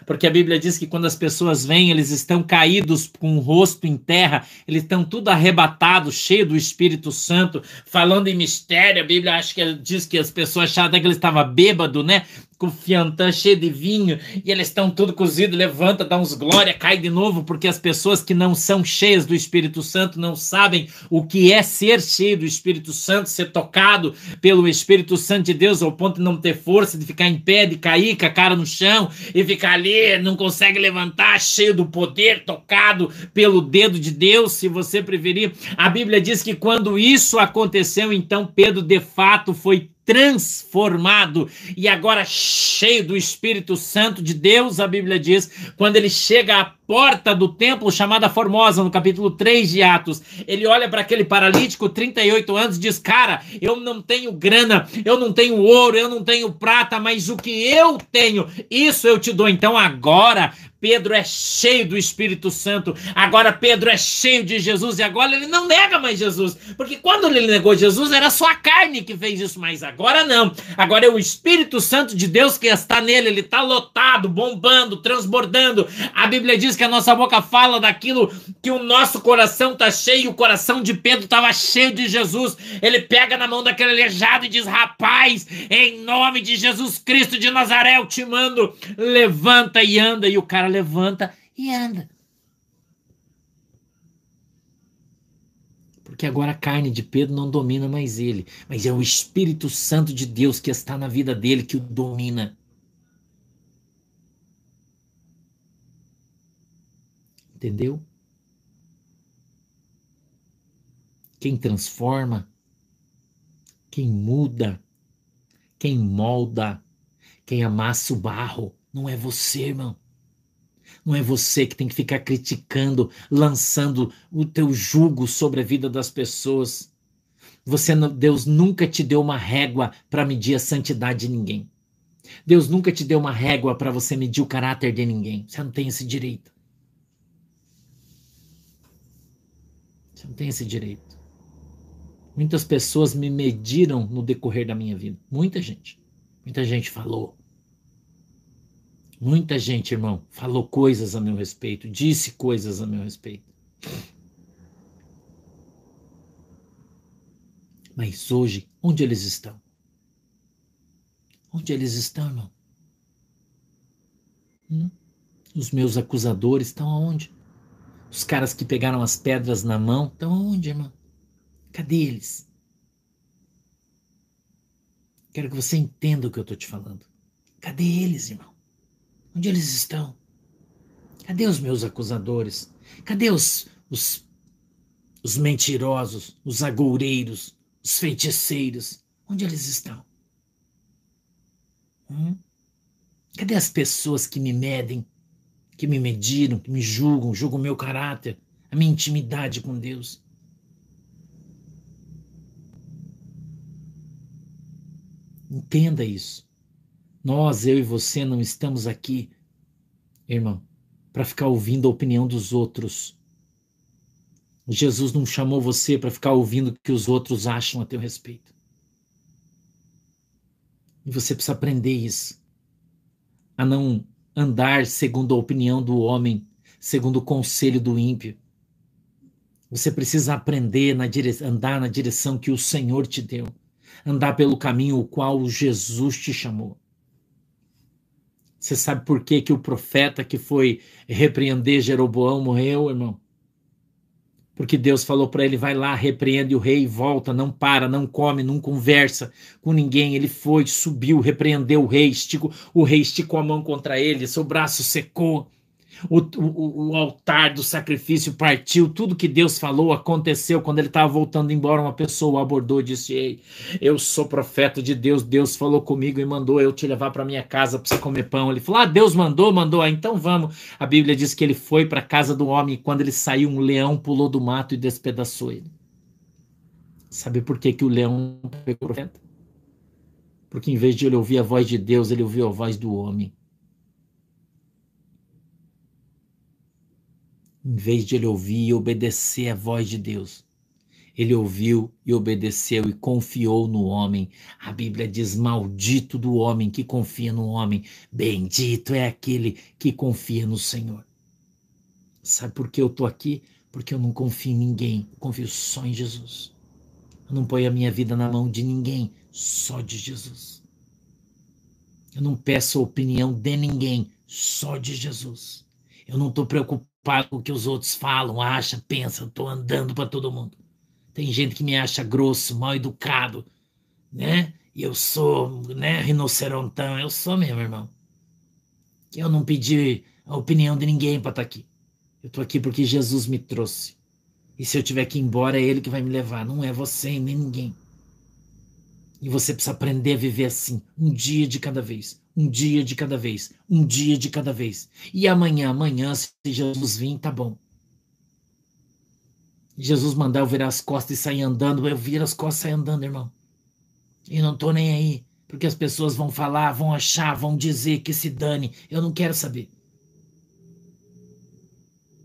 Porque a Bíblia diz que quando as pessoas vêm, eles estão caídos com o rosto em terra, eles estão tudo arrebatados, cheios do Espírito Santo, falando em mistério. A Bíblia diz que as pessoas achavam até que ele estava bêbado, né? Com o fiantã cheio de vinho, e eles estão tudo cozidos, levanta, dá uns glória, cai de novo, porque as pessoas que não são cheias do Espírito Santo não sabem o que é ser cheio do Espírito Santo, ser tocado pelo Espírito Santo de Deus, ao ponto de não ter força, de ficar em pé, de cair com a cara no chão, e ficar ali, não consegue levantar, cheio do poder, tocado pelo dedo de Deus, se você preferir. A Bíblia diz que quando isso aconteceu, então Pedro de fato foi transformado e agora cheio do Espírito Santo de Deus, a Bíblia diz, quando ele chega à porta do templo chamada Formosa, no capítulo 3 de Atos, ele olha para aquele paralítico, 38 anos, e diz, cara, eu não tenho grana, eu não tenho ouro, eu não tenho prata, mas o que eu tenho, isso eu te dou. Então agora Pedro é cheio do Espírito Santo, agora Pedro é cheio de Jesus, e agora ele não nega mais Jesus, porque quando ele negou Jesus era só a carne que fez isso, mas agora não, agora é o Espírito Santo de Deus que está nele, ele está lotado, bombando, transbordando. A Bíblia diz que a nossa boca fala daquilo que o nosso coração está cheio, o coração de Pedro estava cheio de Jesus, ele pega na mão daquele aleijado e diz, rapaz, em nome de Jesus Cristo de Nazaré, eu te mando, levanta e anda, e o cara levanta e anda. Porque agora a carne de Pedro não domina mais ele, mas é o Espírito Santo de Deus que está na vida dele que o domina. Entendeu? Quem transforma, quem muda, quem molda, quem amassa o barro, não é você, irmão. Não é você que tem que ficar criticando, lançando o teu jugo sobre a vida das pessoas. Deus nunca te deu uma régua para medir a santidade de ninguém. Deus nunca te deu uma régua para você medir o caráter de ninguém. Você não tem esse direito. Você não tem esse direito. Muitas pessoas me mediram no decorrer da minha vida. Muita gente. Muita gente falou. Muita gente, irmão, falou coisas a meu respeito, disse coisas a meu respeito. Mas hoje, onde eles estão? Onde eles estão, irmão? Os meus acusadores estão aonde? Os caras que pegaram as pedras na mão estão aonde, irmão? Cadê eles? Quero que você entenda o que eu estou te falando. Cadê eles, irmão? Onde eles estão? Cadê os meus acusadores? Cadê os mentirosos, os agoureiros, os feiticeiros? Onde eles estão? Cadê as pessoas que me medem, que me mediram, que me julgam o meu caráter, a minha intimidade com Deus? Entenda isso. Nós, eu e você, não estamos aqui, irmão, para ficar ouvindo a opinião dos outros. Jesus não chamou você para ficar ouvindo o que os outros acham a teu respeito. E você precisa aprender isso. A não andar segundo a opinião do homem, segundo o conselho do ímpio. Você precisa aprender andar na direção que o Senhor te deu. Andar pelo caminho o qual Jesus te chamou. Você sabe por que o profeta que foi repreender Jeroboão morreu, irmão? Porque Deus falou para ele, vai lá, repreende o rei, volta, não para, não come, não conversa com ninguém. Ele foi, subiu, repreendeu o rei esticou a mão contra ele, seu braço secou. O altar do sacrifício partiu, tudo que Deus falou aconteceu. Quando ele estava voltando embora, uma pessoa o abordou e disse, ei, eu sou profeta de Deus, Deus falou comigo e mandou eu te levar para minha casa para você comer pão. Ele falou, Deus mandou, então vamos. A Bíblia diz que ele foi para a casa do homem e quando ele saiu, um leão pulou do mato e despedaçou ele. Sabe por que o leão pegou o profeta? Porque em vez de ele ouvir a voz de Deus, ele ouviu a voz do homem. Em vez de ele ouvir e obedecer a voz de Deus, ele ouviu e obedeceu e confiou no homem. A Bíblia diz, maldito do homem que confia no homem, bendito é aquele que confia no Senhor. Sabe por que eu estou aqui? Porque eu não confio em ninguém, eu confio só em Jesus. Eu não ponho a minha vida na mão de ninguém, só de Jesus. Eu não peço a opinião de ninguém, só de Jesus. Eu não estou preocupado com o que os outros falam, acham, pensam, estou andando para todo mundo. Tem gente que me acha grosso, mal educado, né? E eu sou, né, rinocerontão, eu sou mesmo, irmão. Eu não pedi a opinião de ninguém para estar aqui. Eu estou aqui porque Jesus me trouxe. E se eu tiver que ir embora, é Ele que vai me levar, não é você nem ninguém. E você precisa aprender a viver assim, um dia de cada vez, um dia de cada vez, um dia de cada vez. E amanhã, se Jesus vir, tá bom. Jesus mandar eu virar as costas e sair andando, eu viro as costas e sair andando, irmão. E não tô nem aí, porque as pessoas vão falar, vão achar, vão dizer que se dane. Eu não quero saber.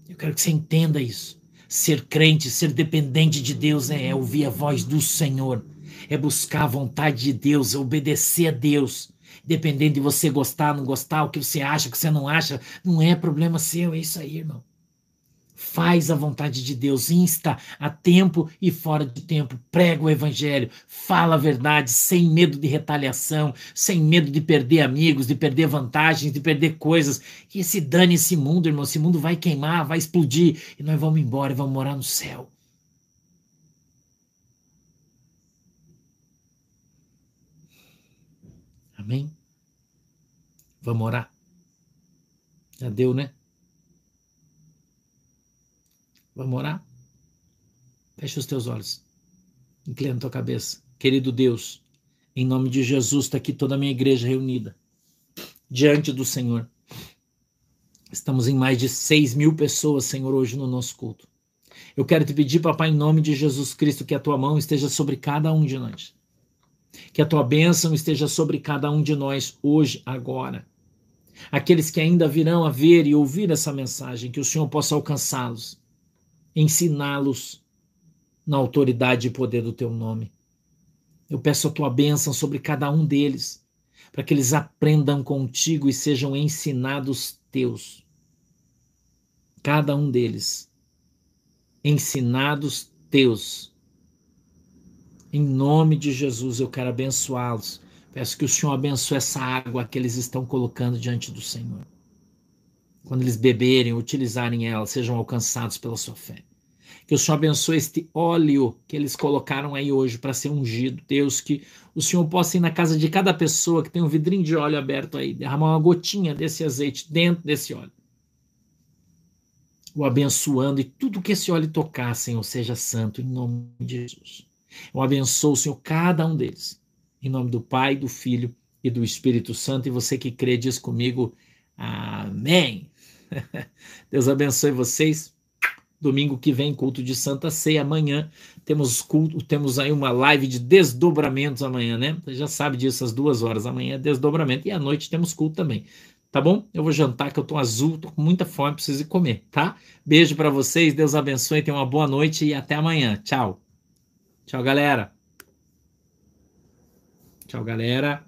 Eu quero que você entenda isso. Ser crente, ser dependente de Deus é ouvir a voz do Senhor, é buscar a vontade de Deus, é obedecer a Deus. Dependendo de você gostar, não gostar, o que você acha, o que você não acha, não é problema seu, é isso aí, irmão. Faz a vontade de Deus, insta a tempo e fora de tempo, prega o evangelho, fala a verdade, sem medo de retaliação, sem medo de perder amigos, de perder vantagens, de perder coisas. E se dane esse mundo, irmão, esse mundo vai queimar, vai explodir, e nós vamos embora e vamos morar no céu. Amém? Vamos orar? Já deu, né? Vamos orar? Fecha os teus olhos. Inclina a tua cabeça. Querido Deus, em nome de Jesus, está aqui toda a minha igreja reunida diante do Senhor. Estamos em mais de 6.000 pessoas, Senhor, hoje no nosso culto. Eu quero te pedir, papai, em nome de Jesus Cristo, que a tua mão esteja sobre cada um de nós. Que a tua bênção esteja sobre cada um de nós hoje, agora. Aqueles que ainda virão a ver e ouvir essa mensagem, que o Senhor possa alcançá-los, ensiná-los na autoridade e poder do teu nome. Eu peço a tua bênção sobre cada um deles, para que eles aprendam contigo e sejam ensinados teus. Cada um deles, ensinados teus. Em nome de Jesus, eu quero abençoá-los. Peço que o Senhor abençoe essa água que eles estão colocando diante do Senhor. Quando eles beberem, utilizarem ela, sejam alcançados pela sua fé. Que o Senhor abençoe este óleo que eles colocaram aí hoje para ser ungido. Deus, que o Senhor possa ir na casa de cada pessoa que tem um vidrinho de óleo aberto aí, derramar uma gotinha desse azeite dentro desse óleo. O abençoando, e tudo que esse óleo tocar, Senhor, seja santo, em nome de Jesus. Eu abençoo, Senhor, cada um deles. Em nome do Pai, do Filho e do Espírito Santo. E você que crê, diz comigo, amém. Deus abençoe vocês. Domingo que vem, culto de Santa Ceia. Amanhã temos aí uma live de desdobramentos amanhã, né? Você já sabe disso, às 2 horas. Amanhã é desdobramento. E à noite temos culto também. Tá bom? Eu vou jantar, que eu tô azul, tô com muita fome, preciso ir comer, tá? Beijo para vocês, Deus abençoe, tenham uma boa noite e até amanhã. Tchau. Tchau, galera. Tchau, galera.